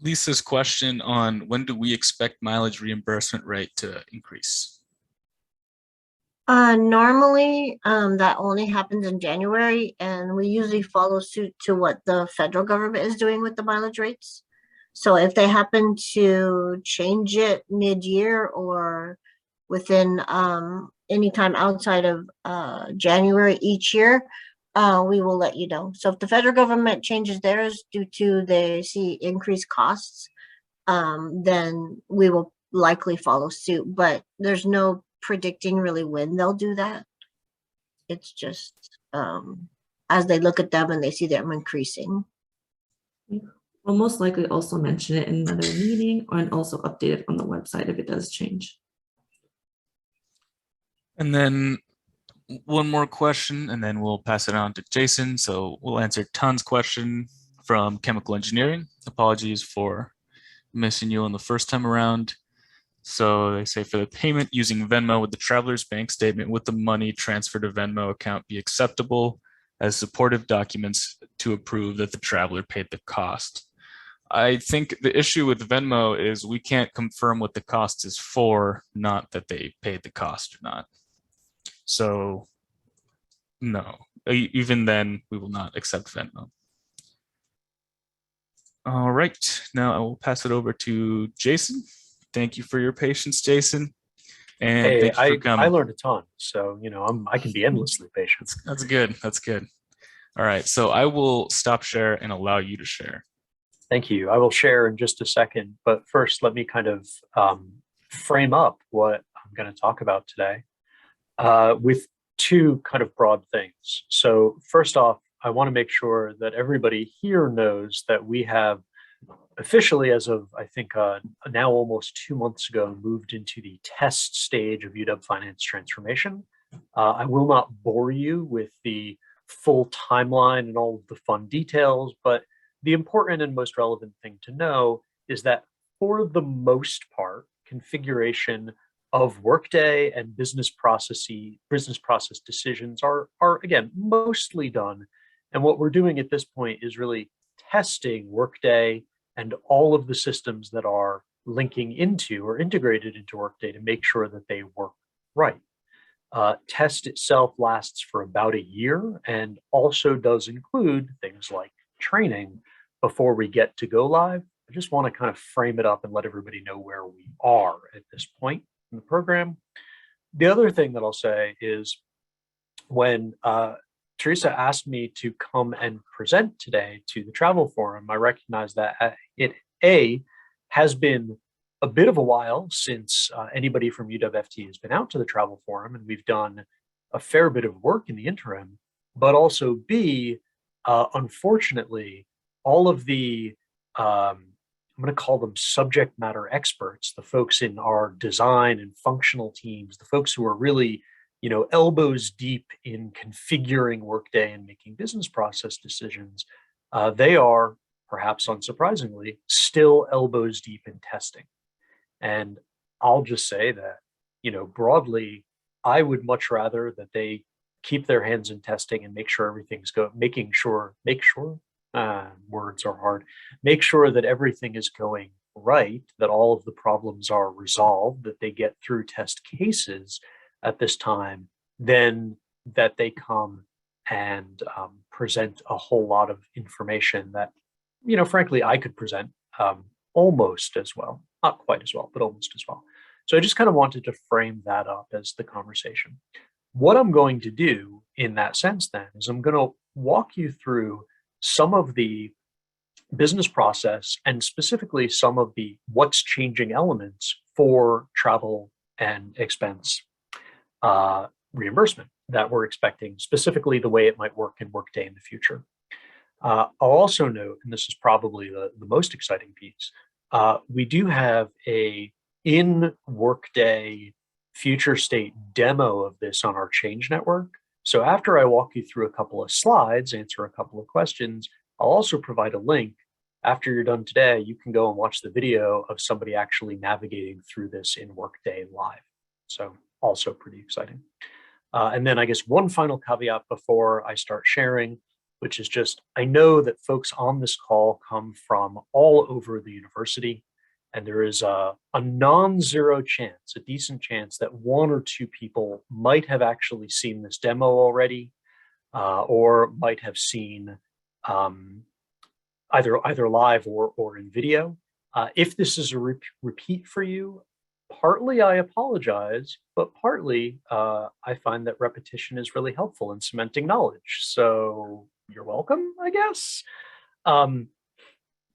Lisa's question on when do we expect mileage reimbursement rate to increase? Normally, that only happens in January, and we usually follow suit to what the federal government is doing with the mileage rates. So if they happen to change it mid-year or within any time outside of January each year, we will let you know. So if the federal government changes theirs due to they see increased costs, then we will likely follow suit. But there's no predicting really when they'll do that. It's just as they look at them and they see them increasing. We'll most likely also mention it in another meeting and also update it on the website if it does change. And then one more question, and then we'll pass it on to Jason. So we'll answer Tan's question from chemical engineering. Apologies for missing you on the first time around. So they say, for the payment using Venmo, would the traveler's bank statement with the money transferred to Venmo account be acceptable as supportive documents to approve that the traveler paid the cost? I think the issue with Venmo is we can't confirm what the cost is for, not that they paid the cost or not. So no, even then we will not accept Venmo. All right, now I will pass it over to Jason. Thank you for your patience, Jason. And Hey, thank you for coming. I learned a ton, so I can be endlessly patient. That's good. That's good. All right, so I will stop share and allow you to share. Thank you. I will share in just a second, but first let me kind of frame up what I'm going to talk about today with two kind of broad things. So first off, I want to make sure that everybody here knows that we have officially, as of I think now almost 2 months ago, moved into the test stage of UW Finance transformation. I will not bore you with the full timeline and all of the fun details, but the important and most relevant thing to know is that for the most part, configuration of Workday and business process decisions are again mostly done. And what we're doing at this point is really testing Workday and all of the systems that are linking into or integrated into Workday to make sure that they work right. Test itself lasts for about a year and also does include things like training before we get to go live. I just want to kind of frame it up and let everybody know where we are at this point in the program. The other thing that I'll say is when Teresa asked me to come and present today to the Travel Forum, I recognize that it has been a bit of a while since anybody from UW-FT has been out to the Travel Forum, and we've done a fair bit of work in the interim, but also B, unfortunately, all of the, I'm going to call them subject matter experts, the folks in our design and functional teams, the folks who are really, elbows deep in configuring Workday and making business process decisions, they are, perhaps unsurprisingly, still elbows deep in testing. And I'll just say that, broadly, I would much rather that they keep their hands in testing and make sure everything's words are hard, make sure that everything is going right, that all of the problems are resolved, that they get through test cases at this time, then that they come and present a whole lot of information that, frankly, I could present almost as well, not quite as well, but almost as well. So I just kind of wanted to frame that up as the conversation. What I'm going to do in that sense then is I'm going to walk you through some of the business process and specifically some of the what's changing elements for travel and expense reimbursement that we're expecting, specifically the way it might work in Workday in the future. I'll also note, and this is probably the most exciting piece, we do have a in Workday future state demo of this on our Change Network. So after I walk you through a couple of slides, answer a couple of questions, I'll also provide a link. After you're done today, you can go and watch the video of somebody actually navigating through this in Workday live. So also pretty exciting. And then I guess one final caveat before I start sharing, which is just, I know that folks on this call come from all over the university, and there is a non-zero chance, a decent chance that one or two people might have actually seen this demo already, or might have seen either live or in video. If this is a repeat for you, partly I apologize, but partly I find that repetition is really helpful in cementing knowledge. So you're welcome, I guess.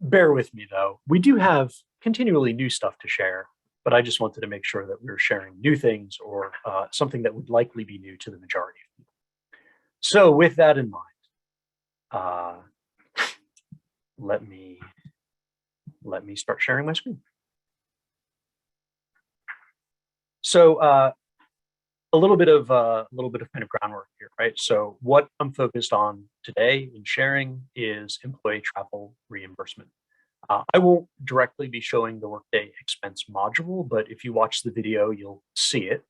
Bear with me though. We do have continually new stuff to share, but I just wanted to make sure that we're sharing new things or something that would likely be new to the majority of people. So with that in mind, let me start sharing my screen. So a little bit of kind of groundwork here, right? So what I'm focused on today in sharing is employee travel reimbursement. I won't directly be showing the Workday expense module, but if you watch the video, you'll see it.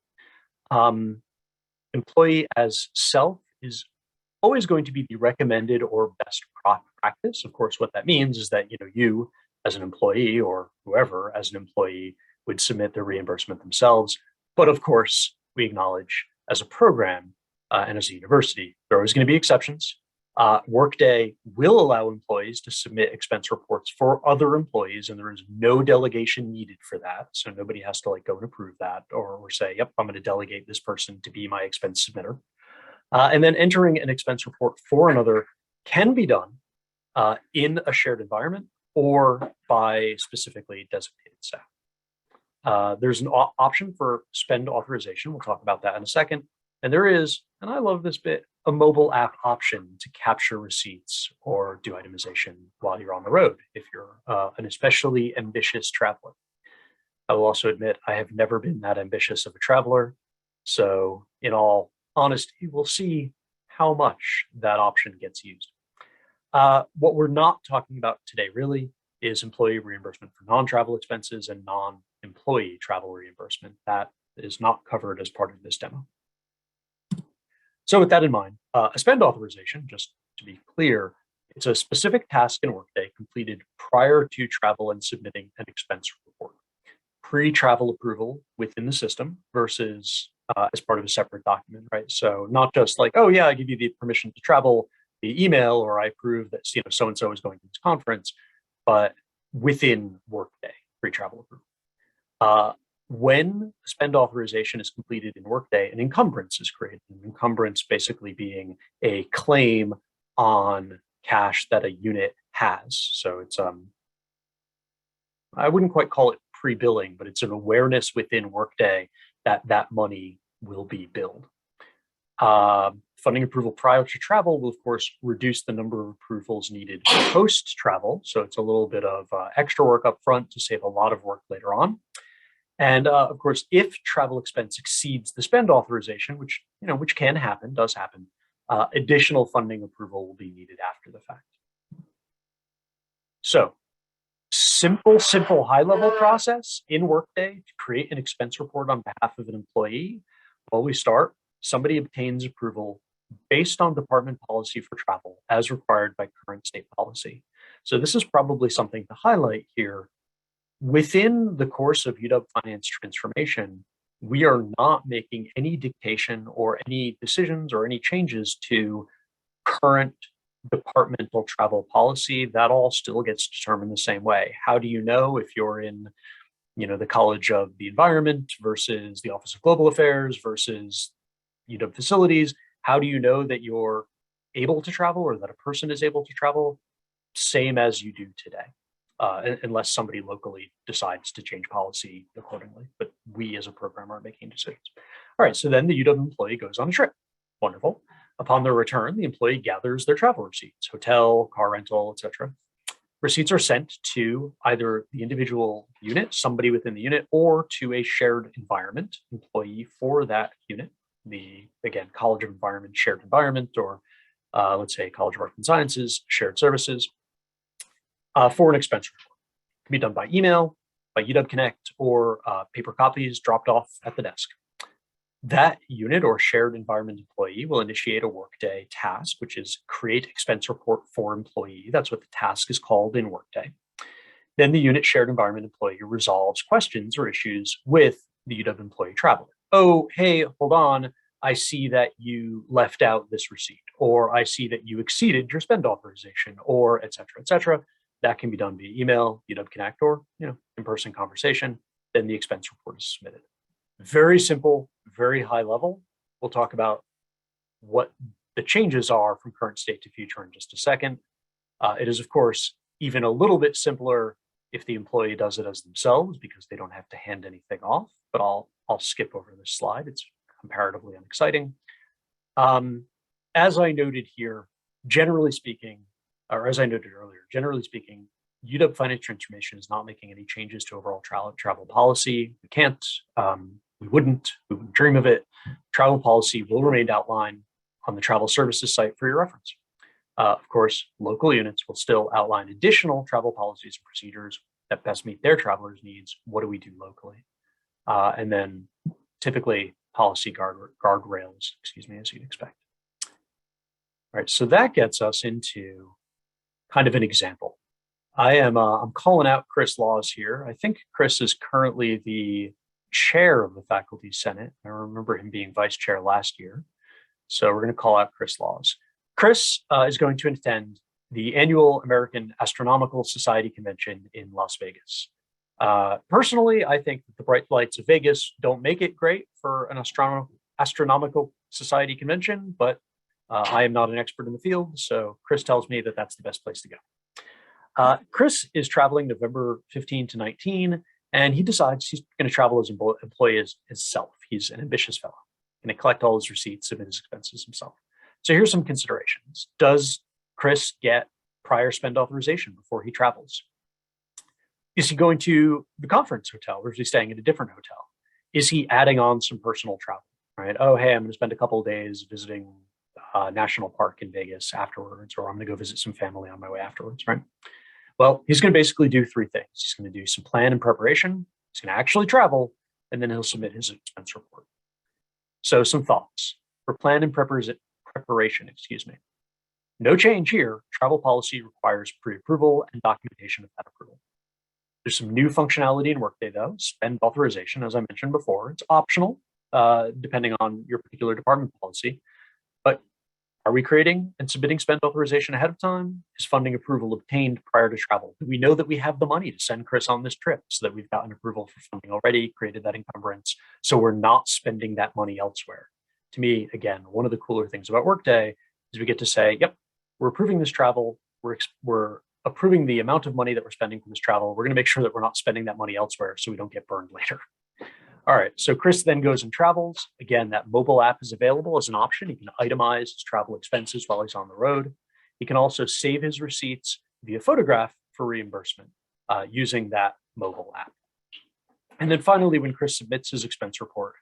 Employee as self is always going to be the recommended or best practice. Of course, what that means is that you as an employee or whoever as an employee would submit the reimbursement themselves. But of course, we acknowledge as a program and as a university, there are always going to be exceptions. Workday will allow employees to submit expense reports for other employees, and there is no delegation needed for that. So nobody has to go and approve that or say, yep, I'm going to delegate this person to be my expense submitter. And then entering an expense report for another can be done in a shared environment or by specifically designated staff. There's an option for spend authorization. We'll talk about that in a second. And there is, and I love this bit, a mobile app option to capture receipts or do itemization while you're on the road if you're an especially ambitious traveler. I will also admit I have never been that ambitious of a traveler. So in all honesty, we'll see how much that option gets used. What we're not talking about today really is employee reimbursement for non-travel expenses and non-employee travel reimbursement. That is not covered as part of this demo. So with that in mind, a spend authorization, just to be clear, it's a specific task in Workday completed prior to travel and submitting an expense report. Pre-travel approval within the system versus as part of a separate document, right? So not just oh yeah, I give you the permission to travel via email, or I approve that so-and-so is going to this conference, but within Workday, pre-travel approval. When spend authorization is completed in Workday, an encumbrance is created. An encumbrance basically being a claim on cash that a unit has. So it's I wouldn't quite call it pre-billing, but it's an awareness within Workday that that money will be billed. Funding approval prior to travel will, of course, reduce the number of approvals needed post-travel. So it's a little bit of extra work up front to save a lot of work later on. And of course, if travel expense exceeds the spend authorization, which can happen, does happen, additional funding approval will be needed after the fact. So simple high-level process in Workday to create an expense report on behalf of an employee. Well, we start, somebody obtains approval based on department policy for travel as required by current state policy. So this is probably something to highlight here. Within the course of UW Finance Transformation, we are not making any dictation or any decisions or any changes to current departmental travel policy. That all still gets determined the same way. How do you know if you're in the College of the Environment versus the Office of Global Affairs versus UW Facilities? How do you know that you're able to travel or that a person is able to travel? Same as you do today. Unless somebody locally decides to change policy accordingly. But we as a program are making decisions. All right, so then the UW employee goes on a trip. Wonderful. Upon their return, the employee gathers their travel receipts, hotel, car rental, etc. Receipts are sent to either the individual unit, somebody within the unit, or to a shared environment employee for that unit. The, again, College of Environment, shared environment, or let's say College of Arts and Sciences, shared services. For an expense report. It can be done by email, by UW Connect, or paper copies dropped off at the desk. That unit or shared environment employee will initiate a Workday task, which is create expense report for employee. That's what the task is called in Workday. Then the unit shared environment employee resolves questions or issues with the UW employee traveler. Oh, hey, hold on. I see that you left out this receipt, or I see that you exceeded your spend authorization, or et cetera, et cetera. That can be done via email, UW Connect, or in-person conversation. Then the expense report is submitted. Very simple, very high level. We'll talk about what the changes are from current state to future in just a second. It is, of course, even a little bit simpler if the employee does it as themselves because they don't have to hand anything off. But I'll skip over this slide. It's comparatively unexciting. as I noted here, generally speaking, or as I noted earlier, generally speaking, UW Finance Transformation is not making any changes to overall travel policy. We can't, we wouldn't dream of it. Travel policy will remain outlined on the travel services site for your reference. Of course, local units will still outline additional travel policies and procedures that best meet their travelers' needs. What do we do locally? And then typically policy guardrails, as you'd expect. All right, so that gets us into kind of an example. I'm calling out Chris Laws here. I think Chris is currently the chair of the Faculty Senate. I remember him being vice chair last year. So we're going to call out Chris Laws. Chris is going to attend the annual American Astronomical Society Convention in Las Vegas. Personally, I think that the bright lights of Vegas don't make it great for an astronomical society convention, but I am not an expert in the field, so Chris tells me that that's the best place to go. Chris is traveling November 15 to 19, and he decides he's going to travel as an employee as himself. He's an ambitious fellow, going to collect all his receipts, submit his expenses himself. So here's some considerations. Does Chris get prior spend authorization before he travels? Is he going to the conference hotel, or is he staying at a different hotel? Is he adding on some personal travel, right? Oh, hey, I'm going to spend a couple of days visiting National Park in Vegas afterwards, or I'm going to go visit some family on my way afterwards, right? Well, he's going to basically do three things. He's going to do some plan and preparation. He's going to actually travel, and then he'll submit his expense report. So some thoughts for plan and preparation, No change here. Travel policy requires pre-approval and documentation of that approval. There's some new functionality in Workday though, spend authorization, as I mentioned before. It's optional, depending on your particular department policy. But are we creating and submitting spend authorization ahead of time? Is funding approval obtained prior to travel? Do we know that we have the money to send Chris on this trip so that we've gotten approval for funding already, created that encumbrance, so we're not spending that money elsewhere? To me, again, one of the cooler things about Workday is we get to say, yep, we're approving this travel. We're approving the amount of money that we're spending for this travel. We're going to make sure that we're not spending that money elsewhere so we don't get burned later. All right, so Chris then goes and travels. Again, that mobile app is available as an option. He can itemize his travel expenses while he's on the road. He can also save his receipts via photograph for reimbursement using that mobile app. And then finally, when Chris submits his expense report,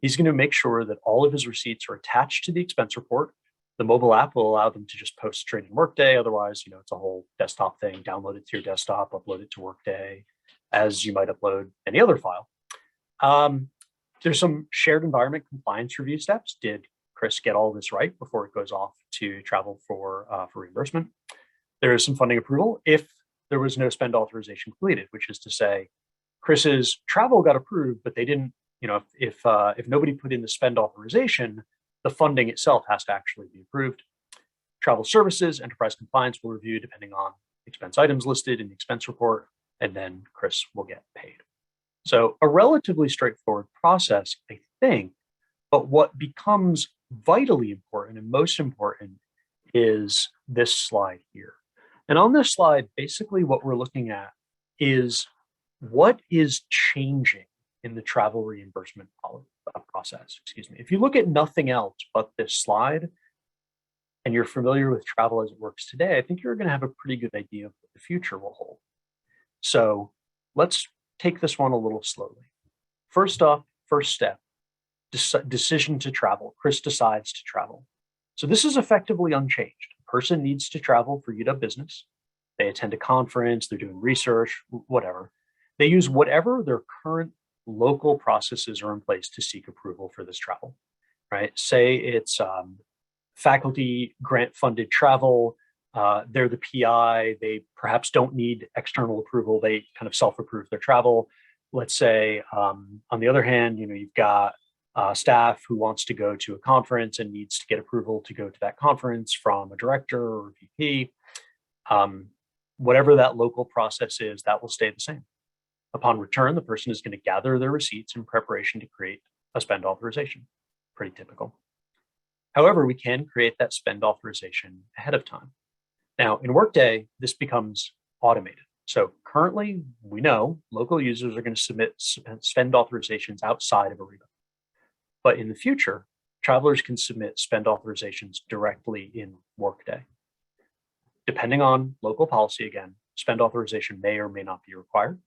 he's going to make sure that all of his receipts are attached to the expense report. The mobile app will allow them to just post straight in Workday. Otherwise, it's a whole desktop thing. Download it to your desktop, upload it to Workday, as you might upload any other file. There's some shared environment compliance review steps. Did Chris get all this right before it goes off to travel for reimbursement? There is some funding approval if there was no spend authorization completed, which is to say, Chris's travel got approved, but they didn't. If nobody put in the spend authorization, the funding itself has to actually be approved. Travel services, enterprise compliance will review depending on expense items listed in the expense report, and then Chris will get paid. So a relatively straightforward process, I think, but what becomes vitally important and most important is this slide here. And on this slide, basically what we're looking at is what is changing in the travel reimbursement process. If you look at nothing else but this slide, and you're familiar with travel as it works today, I think you're going to have a pretty good idea of what the future will hold. So let's take this one a little slowly. First off, first step, decision to travel. Chris decides to travel. So this is effectively unchanged. A person needs to travel for UW business. They attend a conference, they're doing research, whatever. They use whatever their current local processes are in place to seek approval for this travel, right? Say it's faculty grant funded travel. They're the PI. They perhaps don't need external approval. They kind of self-approve their travel. Let's say, on the other hand, you've got staff who wants to go to a conference and needs to get approval to go to that conference from a director or VP. Whatever that local process is, that will stay the same. Upon return, the person is going to gather their receipts in preparation to create a spend authorization. Pretty typical. However, we can create that spend authorization ahead of time. Now, in Workday, this becomes automated. So currently, we know local users are going to submit spend authorizations outside of Ariba. But in the future, travelers can submit spend authorizations directly in Workday. Depending on local policy, again, spend authorization may or may not be required.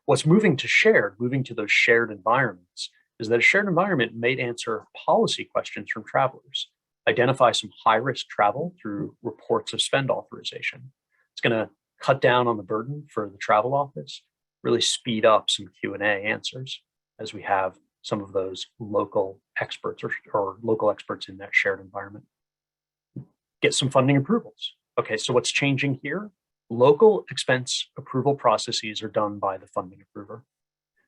What's moving to those shared environments, is that a shared environment may answer policy questions from travelers, identify some high-risk travel through reports of spend authorization. It's going to cut down on the burden for the travel office, really speed up some Q&A answers as we have some of those local experts or local experts in that shared environment. Get some funding approvals. Okay, so what's changing here? Local expense approval processes are done by the funding approver.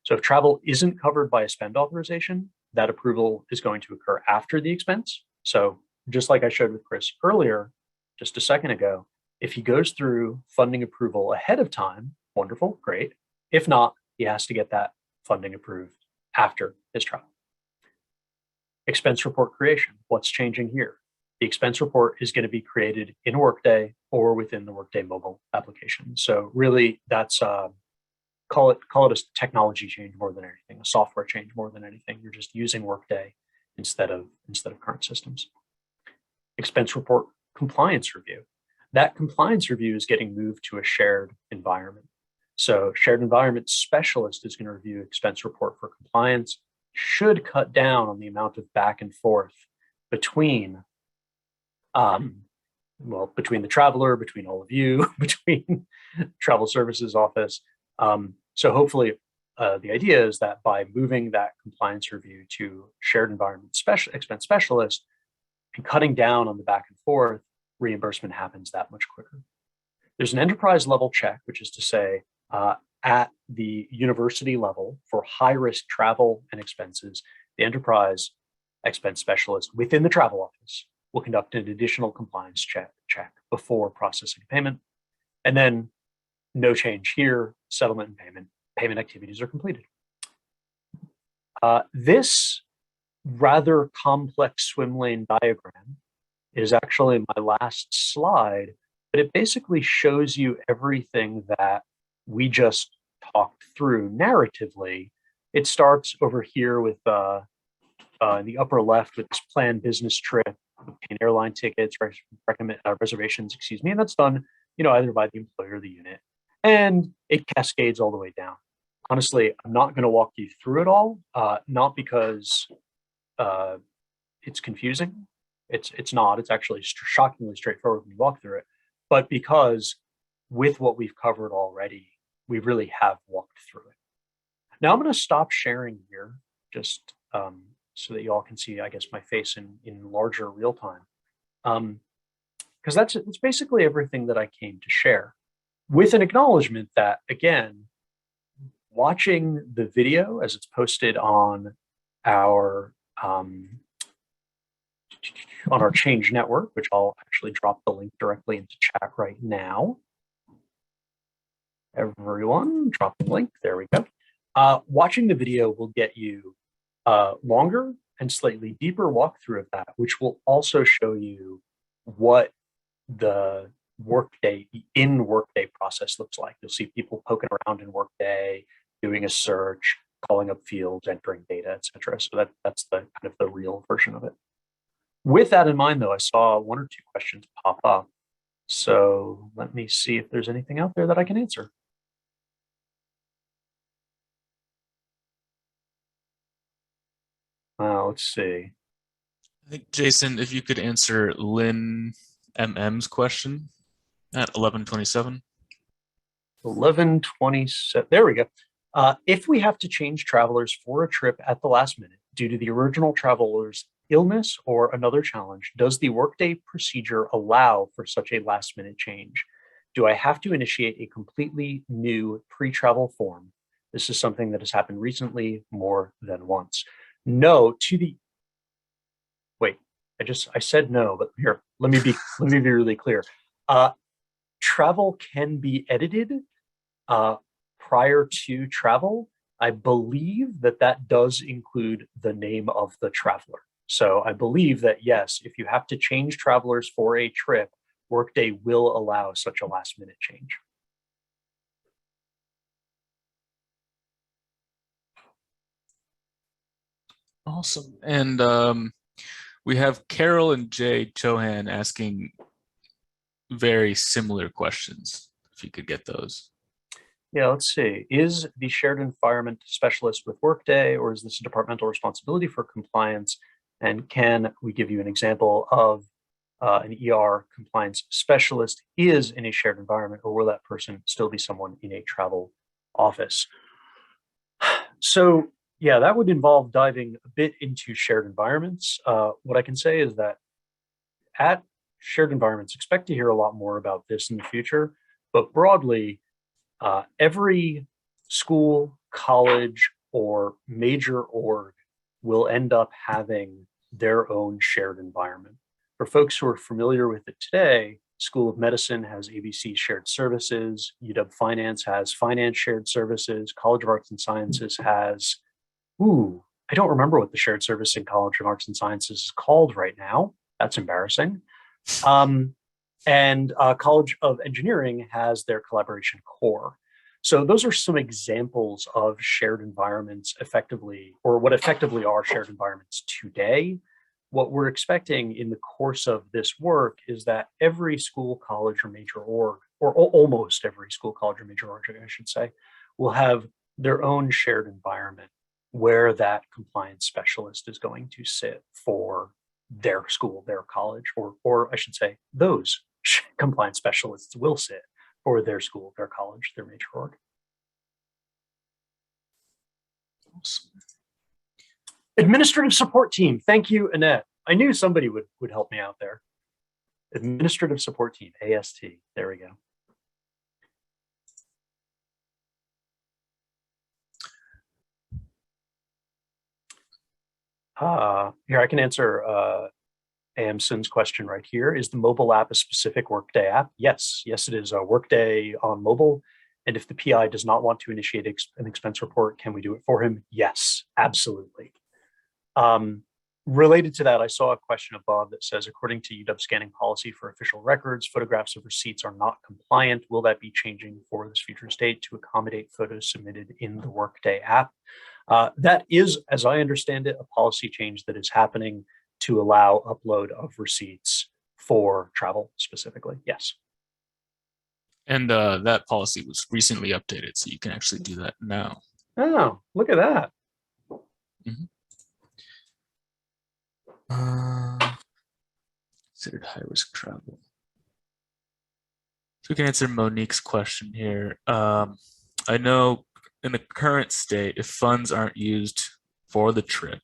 So if travel isn't covered by a spend authorization, that approval is going to occur after the expense. So just like I showed with Chris earlier, just a second ago, if he goes through funding approval ahead of time, wonderful, great. If not, he has to get that funding approved after his travel. Expense report creation, what's changing here? The expense report is going to be created in Workday or within the Workday mobile application. So really that's, call it a technology change more than anything, a software change more than anything. You're just using Workday instead of current systems. Expense report compliance review. That compliance review is getting moved to a shared environment. So shared environment specialist is going to review expense report for compliance, should cut down on the amount of back and forth between between the traveler, between all of you, between travel services office. So hopefully the idea is that by moving that compliance review to shared environment expense specialist and cutting down on the back and forth, reimbursement happens that much quicker. There's an enterprise level check, which is to say at the university level for high risk travel and expenses, the enterprise expense specialist within the travel office will conduct an additional compliance check before processing payment. And then no change here, settlement and payment activities are completed. This rather complex swim lane diagram is actually my last slide, but it basically shows you everything that we just talked through narratively. It starts over here with in the upper left with this planned business trip, obtain airline tickets, recommend reservations, excuse me, and that's done, either by the employer or the unit, and it cascades all the way down. Honestly, I'm not going to walk you through it all, not because it's confusing. It's not. It's actually shockingly straightforward when you walk through it, but because with what we've covered already, we really have walked through it. Now I'm going to stop sharing here, just so that you all can see, I guess, my face in larger real time, because that's basically everything that I came to share, with an acknowledgement that, again, watching the video as it's posted on our Change network, which I'll actually drop the link directly into chat right now. Everyone, drop the link. There we go. Watching the video will get you longer and slightly deeper walkthrough of that, which will also show you what the Workday process looks like. You'll see people poking around in Workday, doing a search, calling up fields, entering data, etc. So that's the kind of the real version of it. With that in mind, though, I saw one or two questions pop up. So let me see if there's anything out there that I can answer. Let's see. I think, Jason, if you could answer Lynn MM's question at 11:27. 11:27. There we go. If we have to change travelers for a trip at the last minute due to the original traveler's illness or another challenge, does the Workday procedure allow for such a last-minute change? Do I have to initiate a completely new pre-travel form? This is something that has happened recently more than once. No, I said no, but here, let me be really clear. Travel can be edited prior to travel. I believe that does include the name of the traveler. So I believe that, yes, if you have to change travelers for a trip, Workday will allow such a last-minute change. Awesome. And we have Carol and Jay Chohan asking very similar questions, if you could get those. Yeah, let's see. Is the shared environment specialist with Workday, or is this a departmental responsibility for compliance? And can we give you an example of an ER compliance specialist is in a shared environment, or will that person still be someone in a travel office? So yeah, that would involve diving a bit into shared environments. What I can say is that at shared environments, expect to hear a lot more about this in the future, but broadly, every school, college, or major org will end up having their own shared environment. For folks who are familiar with it today, School of Medicine has ABC Shared Services, UW Finance has Finance Shared Services, College of Arts and Sciences has, I don't remember what the shared service in College of Arts and Sciences is called right now. That's embarrassing. And College of Engineering has their collaboration core. So those are some examples of shared environments effectively, or what effectively are shared environments today. What we're expecting in the course of this work is that every school, college, or major org, or almost every school, college, or major org, I should say, will have their own shared environment where that compliance specialist is going to sit for their school, their college, or I should say, those compliance specialists will sit for their school, their college, their major org. Awesome. Administrative support team. Thank you, Annette. I knew somebody would help me out there. Administrative support team, AST. There we go. Here, I can answer Amson's question right here. Is the mobile app a specific Workday app? Yes, it is a Workday on mobile. And if the PI does not want to initiate an expense report, can we do it for him? Yes, absolutely. Related to that, I saw a question above that says, according to UW scanning policy for official records, photographs of receipts are not compliant. Will that be changing for this future state to accommodate photos submitted in the Workday app? That is, as I understand it, a policy change that is happening to allow upload of receipts for travel specifically. Yes. And that policy was recently updated, so you can actually do that now. Oh, look at that. Mm-hmm. Considered high-risk travel. So we can answer Monique's question here. I know in the current state, if funds aren't used for the trip,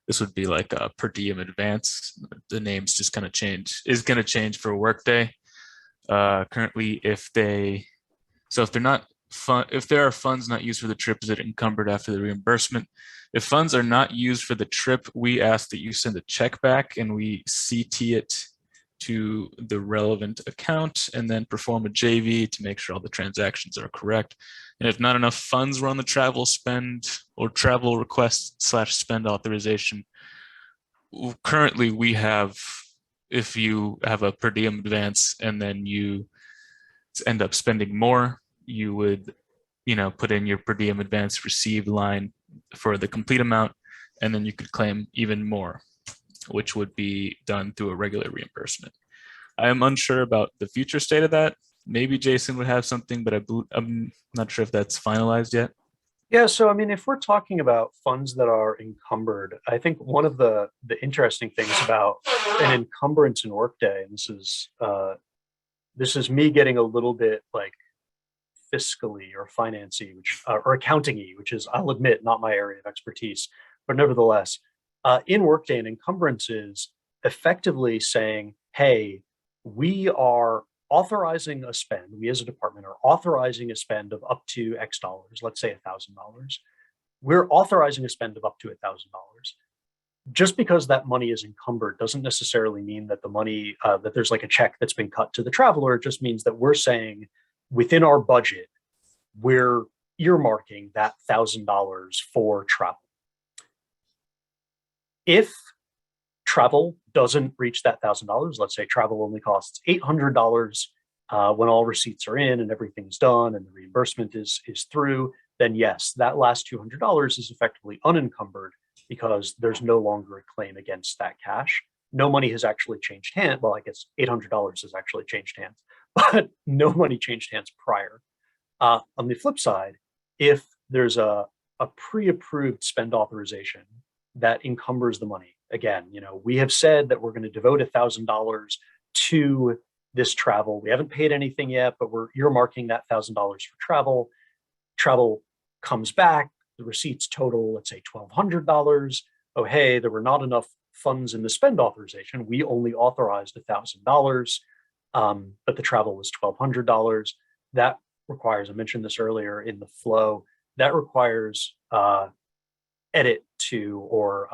this would be like a per diem advance. The name's just kind of is going to change for Workday. Currently, if there are funds not used for the trip, is it encumbered after the reimbursement? If funds are not used for the trip, we ask that you send a check back and we CT it to the relevant account and then perform a JV to make sure all the transactions are correct. And if not enough funds were on the travel spend or travel request / spend authorization, currently we have, if you have a per diem advance and then you end up spending more, you would, put in your per diem advance received line for the complete amount, and then you could claim even more, which would be done through a regular reimbursement. I am unsure about the future state of that. Maybe Jason would have something, but I'm not sure if that's finalized yet. Yeah, so I mean, if we're talking about funds that are encumbered, I think one of the interesting things about an encumbrance in Workday, and this is me getting a little bit like fiscally or financy, or accounting-y, which is, I'll admit, not my area of expertise, but nevertheless, in Workday, an encumbrance is effectively saying, hey, we are authorizing a spend, we as a department are authorizing a spend of up to X dollars, let's say $1,000. We're authorizing a spend of up to $1,000. Just because that money is encumbered doesn't necessarily mean that the money, that there's like a check that's been cut to the traveler. It just means that we're saying within our budget, we're earmarking that $1,000 for travel. If travel doesn't reach that $1,000, let's say travel only costs $800 when all receipts are in and everything's done and the reimbursement is through, then yes, that last $200 is effectively unencumbered because there's no longer a claim against that cash. No money has actually changed hands. Well, I guess $800 has actually changed hands, but no money changed hands prior. On the flip side, if there's a pre-approved spend authorization that encumbers the money, again, we have said that we're going to devote $1,000 to this travel. We haven't paid anything yet, but we're earmarking that $1,000 for travel. Travel comes back, the receipts total, let's say $1,200. Oh, hey, there were not enough funds in the spend authorization. We only authorized $1,000, but the travel was $1,200. That requires, I mentioned this earlier in the flow, that requires edit to, or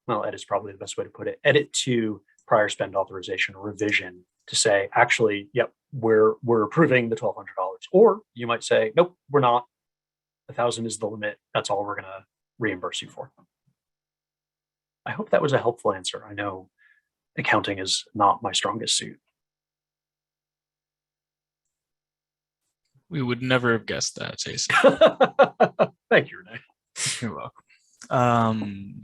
well, edit is probably the best way to put it, edit to prior spend authorization revision to say, actually, yep, we're approving the $1,200. Or you might say, nope, we're not. 1,000 is the limit. That's all we're going to reimburse you for. I hope that was a helpful answer. I know accounting is not my strongest suit. We would never have guessed that, Jason. Thank you, Renee. You're welcome.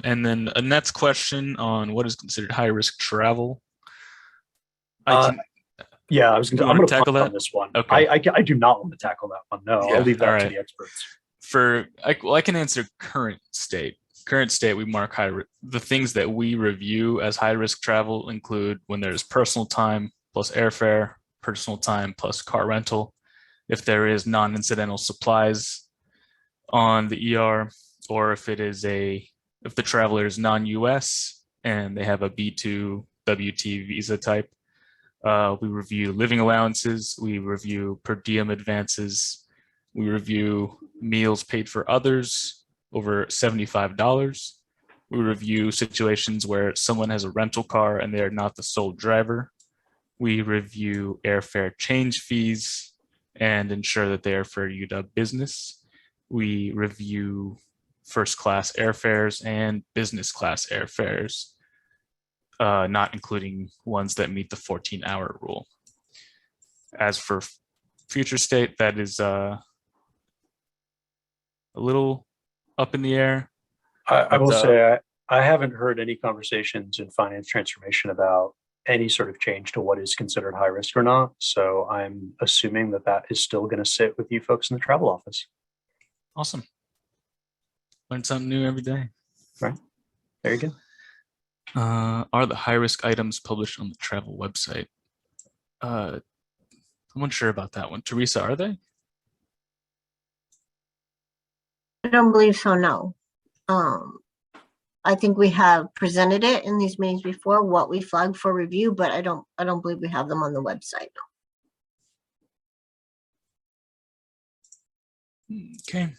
And then Annette's question on what is considered high-risk travel. Yeah, I'm going to tackle that on this one. Okay. I do not want to tackle that one. No, yeah, I'll leave that to the experts. I can answer current state. Current state, we mark the things that we review as high-risk travel include when there's personal time plus airfare, personal time plus car rental, if there is non-incidental supplies on the ER, or if the traveler is non-US and they have a B2 WT visa type. We review living allowances, we review per diem advances, we review meals paid for others over $75. We review situations where someone has a rental car and they are not the sole driver. We review airfare change fees and ensure that they are for UW business. We review first class airfares and business class airfares, not including ones that meet the 14-hour rule. As for future state, that is a little up in the air. I will say I haven't heard any conversations in finance transformation about any sort of change to what is considered high risk or not. So I'm assuming that is still going to sit with you folks in the travel office. Awesome. Learn something new every day. Right. There you go. Are the high risk items published on the travel website? I'm unsure about that one. Teresa, are they? I don't believe so, no. I think we have presented it in these meetings before, what we flagged for review, but I don't believe we have them on the website. Okay.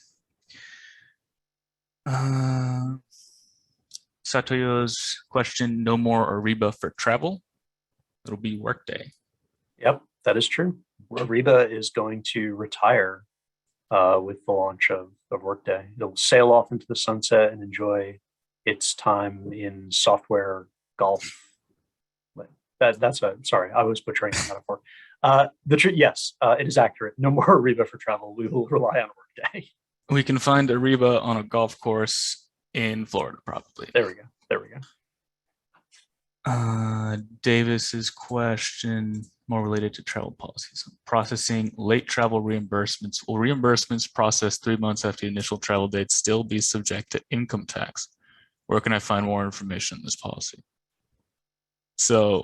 Satoyo's question, no more Ariba for travel. It'll be Workday. Yep, that is true. Ariba is going to retire with the launch of Workday. It'll sail off into the sunset and enjoy its time in software golf. Sorry, I was butchering the metaphor. Yes, it is accurate. No more Ariba for travel. We will rely on Workday. We can find Ariba on a golf course in Florida, probably. There we go. Davis's question, more related to travel policies. Processing late travel reimbursements. Will reimbursements processed 3 months after the initial travel date still be subject to income tax? Where can I find more information on this policy? So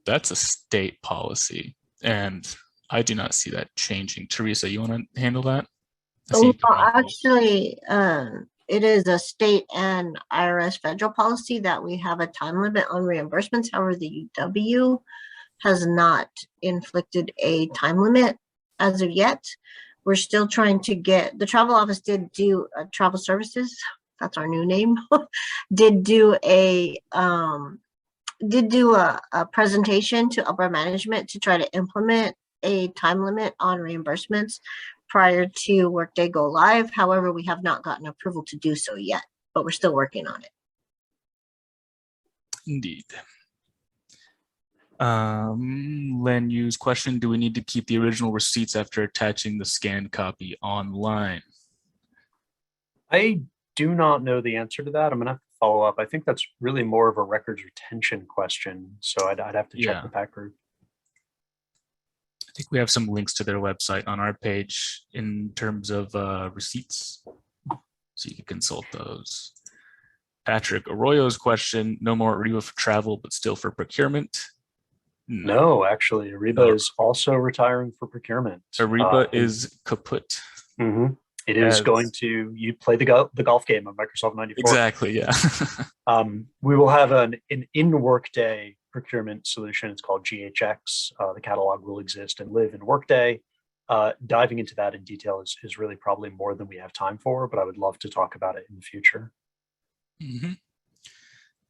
that's a state policy, and I do not see that changing. Teresa, you want to handle that? Actually, it is a state and IRS federal policy that we have a time limit on reimbursements. However, the UW has not inflicted a time limit as of yet. We're still trying to get, the travel office did do travel services, that's our new name, did do a presentation to upper management to try to implement a time limit on reimbursements prior to Workday go live. However, we have not gotten approval to do so yet, but we're still working on it. Indeed. Len Yu's question, do we need to keep the original receipts after attaching the scanned copy online? I do not know the answer to that. I'm going to have to follow up. I think that's really more of a records retention question. So I'd have to check Yeah. with that group. I think we have some links to their website on our page in terms of receipts, so you can consult those. Patrick Arroyo's question, no more Ariba for travel, but still for procurement. No, actually, Ariba is also retiring for procurement. Ariba is kaput. Mm-hmm. It is going to, you play the golf game on Microsoft 94. Exactly, yeah. We will have an in-Workday procurement solution. It's called GHX. The catalog will exist and live in Workday. Diving into that in detail is really probably more than we have time for, but I would love to talk about it in the future. Mm-hmm.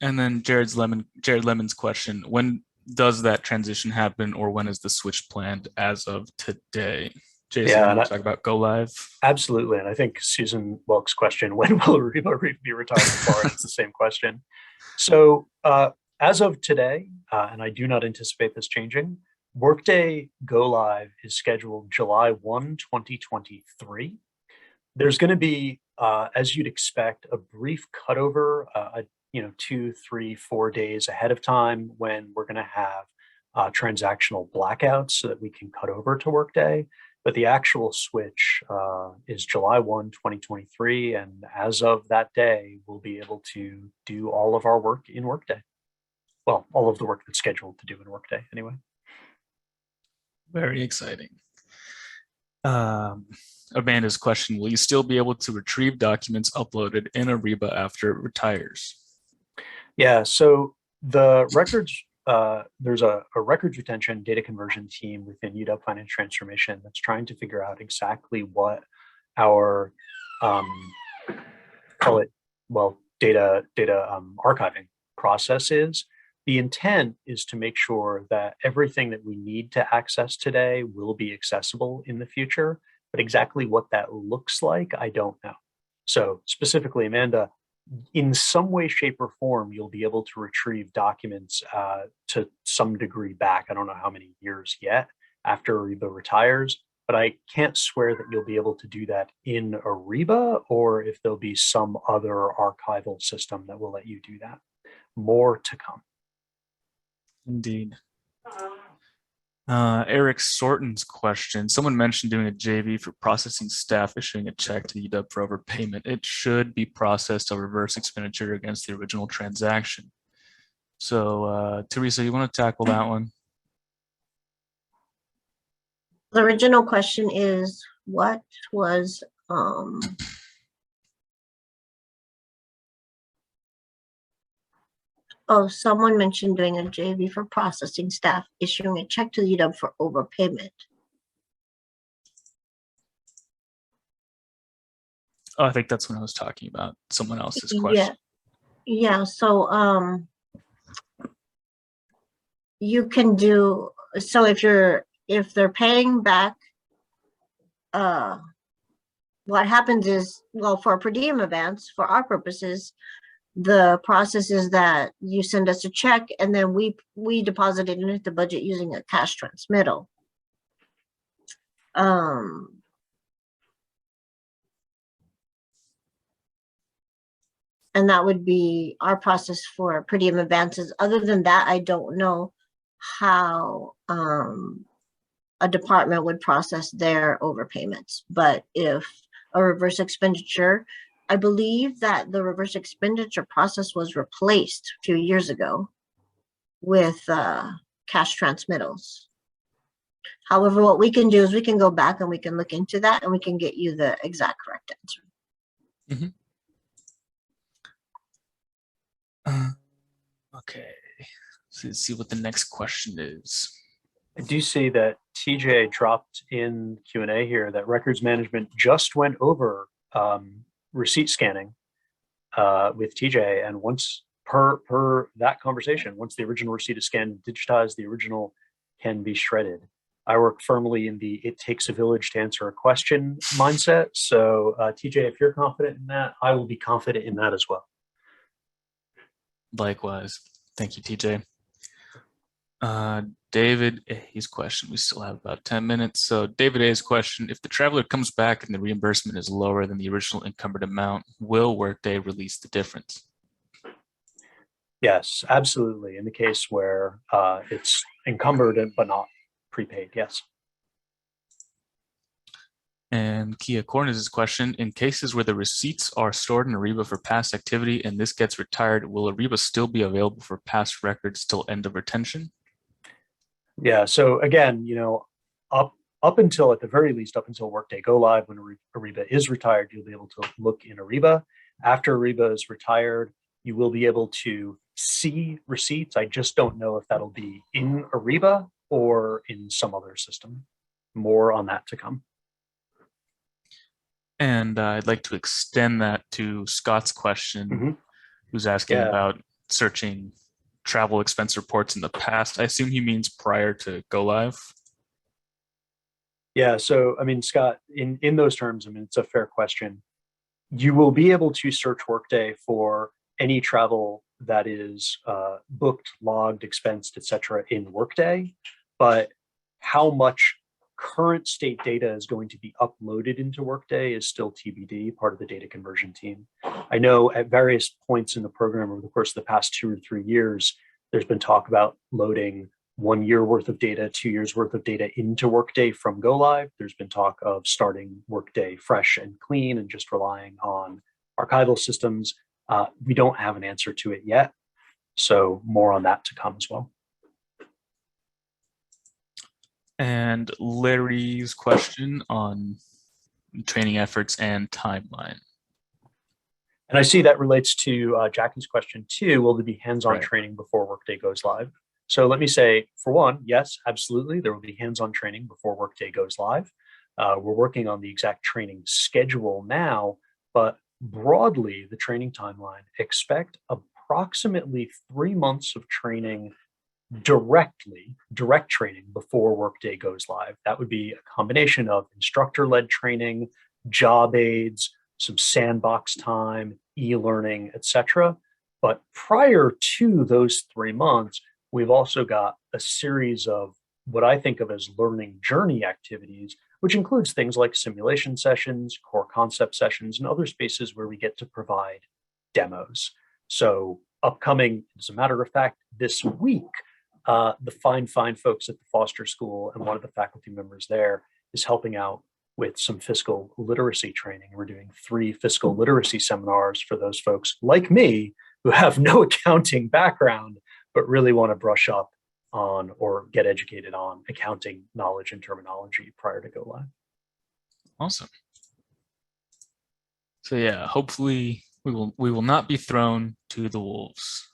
And then Jared Lemon's question, when does that transition happen, or when is the switch planned as of today? Jason, you want to talk about go live? Absolutely. And I think Susan Wilk's question, when will Ariba be retired for? It's the same question. So as of today, and I do not anticipate this changing, Workday go live is scheduled July 1, 2023. There's going to be, as you'd expect, a brief cutover, 2, 3, 4 days ahead of time when we're going to have transactional blackouts so that we can cut over to Workday. But the actual switch is July 1, 2023. And as of that day, we'll be able to do all of our work in Workday. Well, all of the work that's scheduled to do in Workday anyway. Very exciting. Amanda's question, will you still be able to retrieve documents uploaded in Ariba after it retires? Yeah, so the records, there's a records retention data conversion team within UW Finance Transformation that's trying to figure out exactly what our data archiving process is. The intent is to make sure that everything that we need to access today will be accessible in the future, but exactly what that looks like, I don't know. So specifically, Amanda, in some way, shape, or form, you'll be able to retrieve documents to some degree back. I don't know how many years yet after Ariba retires, but I can't swear that you'll be able to do that in Ariba, or if there'll be some other archival system that will let you do that. More to come. Indeed. Eric Sorton's question. Someone mentioned doing a JV for processing staff issuing a check to UW for overpayment. It should be processed a reverse expenditure against the original transaction. So, Teresa, you want to tackle that one? The original question is, what was someone mentioned doing a JV for processing staff issuing a check to the UW for overpayment. Oh, I think that's when I was talking about someone else's question. Yeah. So you can do, so if they're paying back, what happens is, well, for a per diem advance, for our purposes, the process is that you send us a check and then we deposit it into the budget using a cash transmittal. And that would be our process for per diem advances. Other than that, I don't know how a department would process their overpayments. But if a reverse expenditure, I believe that the reverse expenditure process was replaced a few years ago with cash transmittals. However, what we can do is we can go back and we can look into that and we can get you the exact correct answer. Mm-hmm. Okay, so let's see what the next question is. I do see that TJ dropped in Q&A here that records management just went over receipt scanning with TJ, and once per that conversation, once the original receipt is scanned and digitized, the original can be shredded. I work firmly in the "it takes a village to answer a question" mindset. So TJ, if you're confident in that, I will be confident in that as well. Likewise. Thank you, TJ. David A's question, we still have about 10 minutes. So David A's question, if the traveler comes back and the reimbursement is lower than the original encumbered amount, will Workday release the difference? Yes, absolutely. In the case where it's encumbered but not prepaid, yes. And Kia Corners' question, in cases where the receipts are stored in Ariba for past activity and this gets retired, will Ariba still be available for past records till end of retention? Yeah, so again, up until, at the very least, up until Workday Go Live, when Ariba is retired, you'll be able to look in Ariba. After Ariba is retired, you will be able to see receipts. I just don't know if that'll be in Ariba or in some other system. More on that to come. And I'd like to extend that to Scott's question, who's asking Yeah. about searching travel expense reports in the past. I assume he means prior to Go Live. Yeah, so I mean, Scott, in those terms, I mean, it's a fair question. You will be able to search Workday for any travel that is booked, logged, expensed, etc. in Workday, but how much current state data is going to be uploaded into Workday is still TBD, part of the data conversion team. I know at various points in the program over the course of the past 2 or 3 years, there's been talk about loading 1 year worth of data, 2 years worth of data into Workday from Go Live. There's been talk of starting Workday fresh and clean and just relying on archival systems. We don't have an answer to it yet. So more on that to come as well. And Larry's question on training efforts and timeline. And I see that relates to Jackie's question too. Will there be hands-on Right. training before Workday goes live? So let me say, for one, yes, absolutely. There will be hands-on training before Workday goes live. We're working on the exact training schedule now, but broadly, the training timeline, expect approximately 3 months of training direct training before Workday goes live. That would be a combination of instructor-led training, job aids, some sandbox time, e-learning, etc. But prior to those 3 months, we've also got a series of what I think of as learning journey activities, which includes things like simulation sessions, core concept sessions, and other spaces where we get to provide demos. So upcoming, as a matter of fact, this week, the fine folks at the Foster School and one of the faculty members there is helping out with some fiscal literacy training. We're doing 3 fiscal literacy seminars for those folks like me who have no accounting background, but really want to brush up on or get educated on accounting knowledge and terminology prior to go live. Awesome. So yeah, hopefully we will not be thrown to the wolves.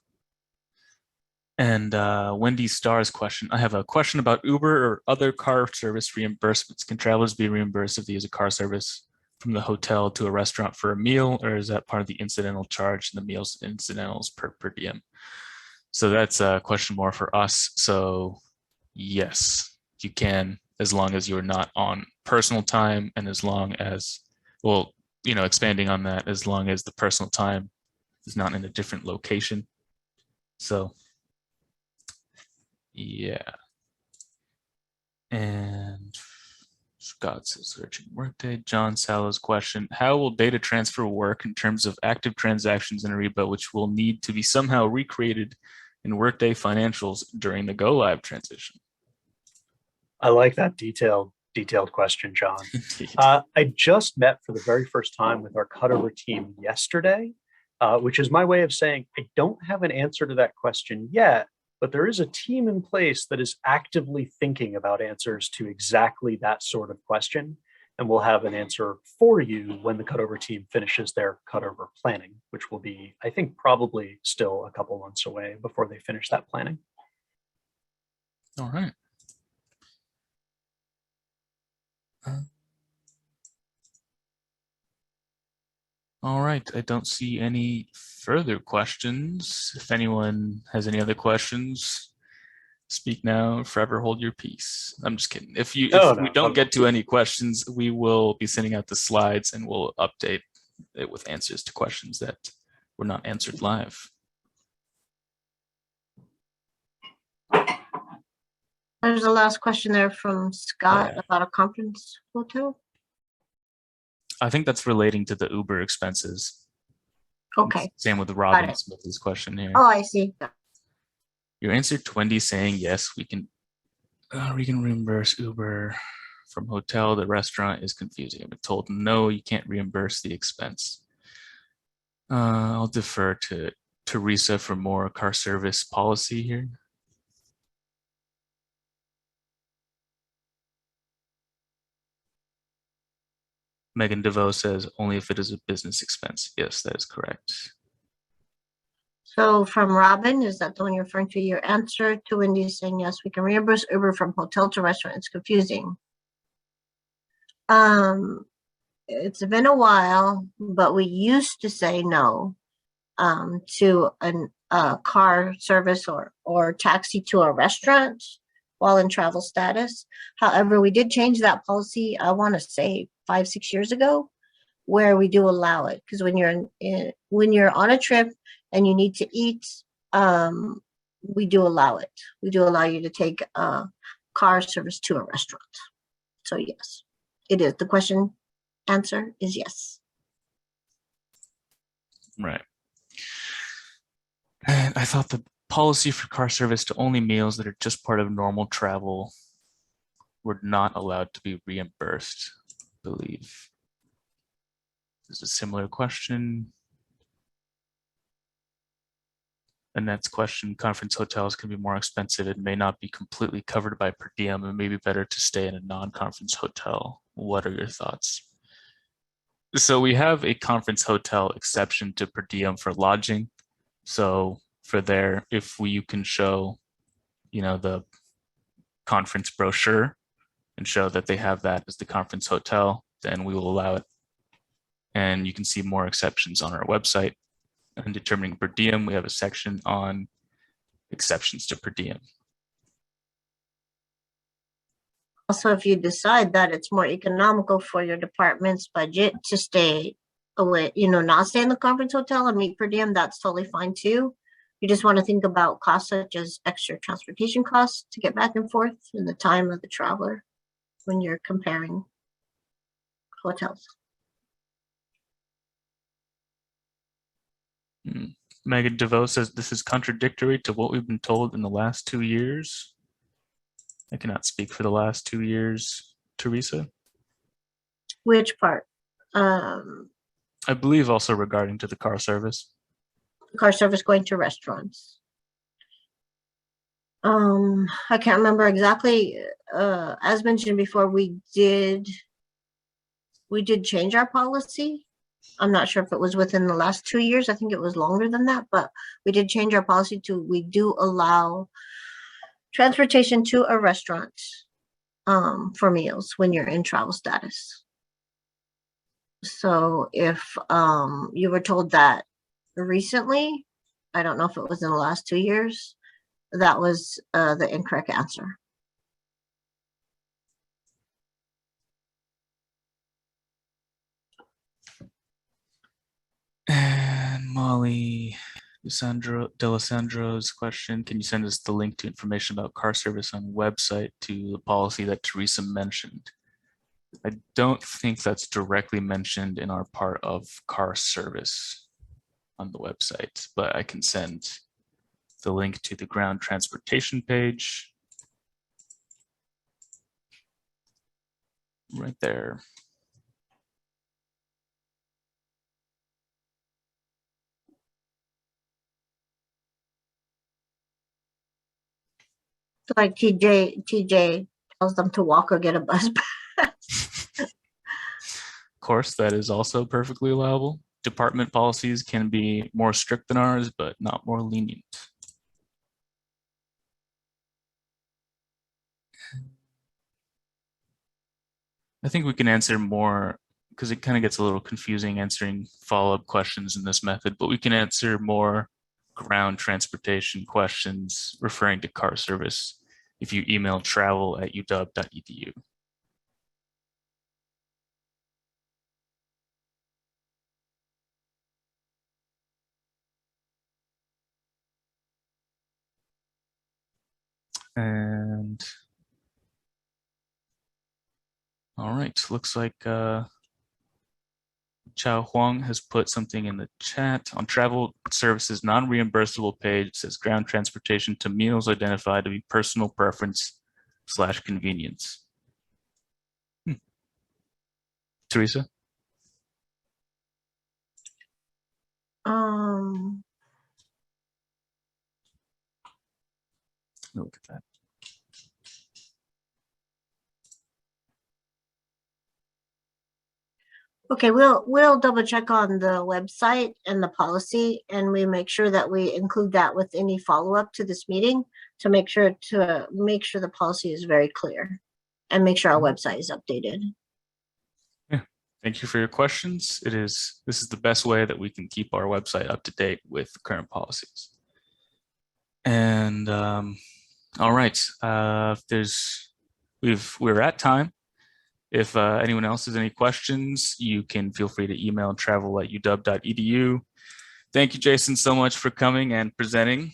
And Wendy Starr's question, I have a question about Uber or other car service reimbursements. Can travelers be reimbursed if they use a car service from the hotel to a restaurant for a meal, or is that part of the incidental charge and the meals incidentals per diem? So that's a question more for us. So yes, you can, as long as you're not on personal time and as long as, well, expanding on that, as long as the personal time is not in a different location. So yeah. And Scott's searching Workday. John Salo's question, how will data transfer work in terms of active transactions in Ariba, which will need to be somehow recreated in Workday financials during the go live transition? I like that detailed question, John. I just met for the very first time with our cutover team yesterday, which is my way of saying I don't have an answer to that question yet, but there is a team in place that is actively thinking about answers to exactly that sort of question. And we'll have an answer for you when the cutover team finishes their cutover planning, which will be, I think, probably still a couple months away before they finish that planning. All right. All right, I don't see any further questions. If anyone has any other questions, speak now, forever hold your peace. I'm just kidding. If we don't get to any questions, we will be sending out the slides and we'll update it with answers to questions that were not answered live. There's a last question there from Scott about a conference hotel. I think that's relating to the Uber expenses. Okay, Same with got Robin it. Smith's question here. Oh, I see. You answered 20 saying yes, we can reimburse Uber from hotel to restaurant is confusing. I've been told no, you can't reimburse the expense. I'll defer to Teresa for more car service policy here. Megan DeVoe says only if it is a business expense. Yes, that is correct. So from Robin, is that the one you're referring to? Your answer to Wendy is saying yes, we can reimburse Uber from hotel to restaurant. It's confusing. It's been a while, but we used to say no to a car service or taxi to a restaurant while in travel status. However, we did change that policy, I want to say 5-6 years ago, where we do allow it, because when you're on a trip and you need to eat, we do allow it. We do allow you to take a car service to a restaurant. So yes, it is. The question answer is yes. Right. And I thought the policy for car service to only meals that are just part of normal travel were not allowed to be reimbursed, I believe. This is a similar question. Annette's question, conference hotels can be more expensive and may not be completely covered by per diem. It may be better to stay in a non-conference hotel. What are your thoughts? So we have a conference hotel exception to per diem for lodging. So for there, if you can show, the conference brochure and show that they have that as the conference hotel, then we will allow it. And you can see more exceptions on our website. And determining per diem, we have a section on exceptions to per diem. Also, if you decide that it's more economical for your department's budget to stay away, not stay in the conference hotel and meet per diem, that's totally fine too. You just want to think about costs such as extra transportation costs to get back and forth and the time of the traveler when you're comparing hotels. Megan DeVoe says this is contradictory to what we've been told in the last 2 years. I cannot speak for the last 2 years, Teresa. Which part? I believe also regarding to the car service. Car service going to restaurants. I can't remember exactly. As mentioned before, we did change our policy. I'm not sure if it was within the last 2 years. I think it was longer than that, but we did change our policy we do allow transportation to a restaurant for meals when you're in travel status. So if you were told that recently, I don't know if it was in the last 2 years, that was the incorrect answer. And Molly D'Alessandro's question, can you send us the link to information about car service on website to the policy that Teresa mentioned? I don't think that's directly mentioned in our part of car service on the website, but I can send the link to the ground transportation page right there. Like TJ tells them to walk or get a bus pass. Of course, that is also perfectly allowable. Department policies can be more strict than ours, but not more lenient. I think we can answer more because it kind of gets a little confusing answering follow-up questions in this method, but we can answer more ground transportation questions referring to car service if you email travel@uw.edu. And all right, looks like Chao Huang has put something in the chat on travel services non-reimbursable page. It says ground transportation to meals identified to be personal preference / convenience. Teresa? Look at that. Okay, we'll double check on the website and the policy, and we make sure that we include that with any follow-up to this meeting to make sure the policy is very clear and make sure our website is updated. Yeah, thank you for your questions. This is the best way that we can keep our website up to date with current policies. And all right, we're at time. If anyone else has any questions, you can feel free to email travel@uw.edu. Thank you, Jason, so much for coming and presenting.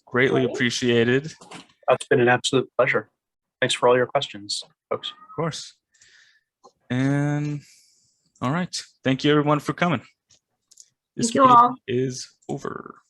Greatly appreciated. It's been an absolute pleasure. Thanks for all your questions, folks. Of course. And all right. Thank you, everyone, for coming. This Thank you all. meeting is over.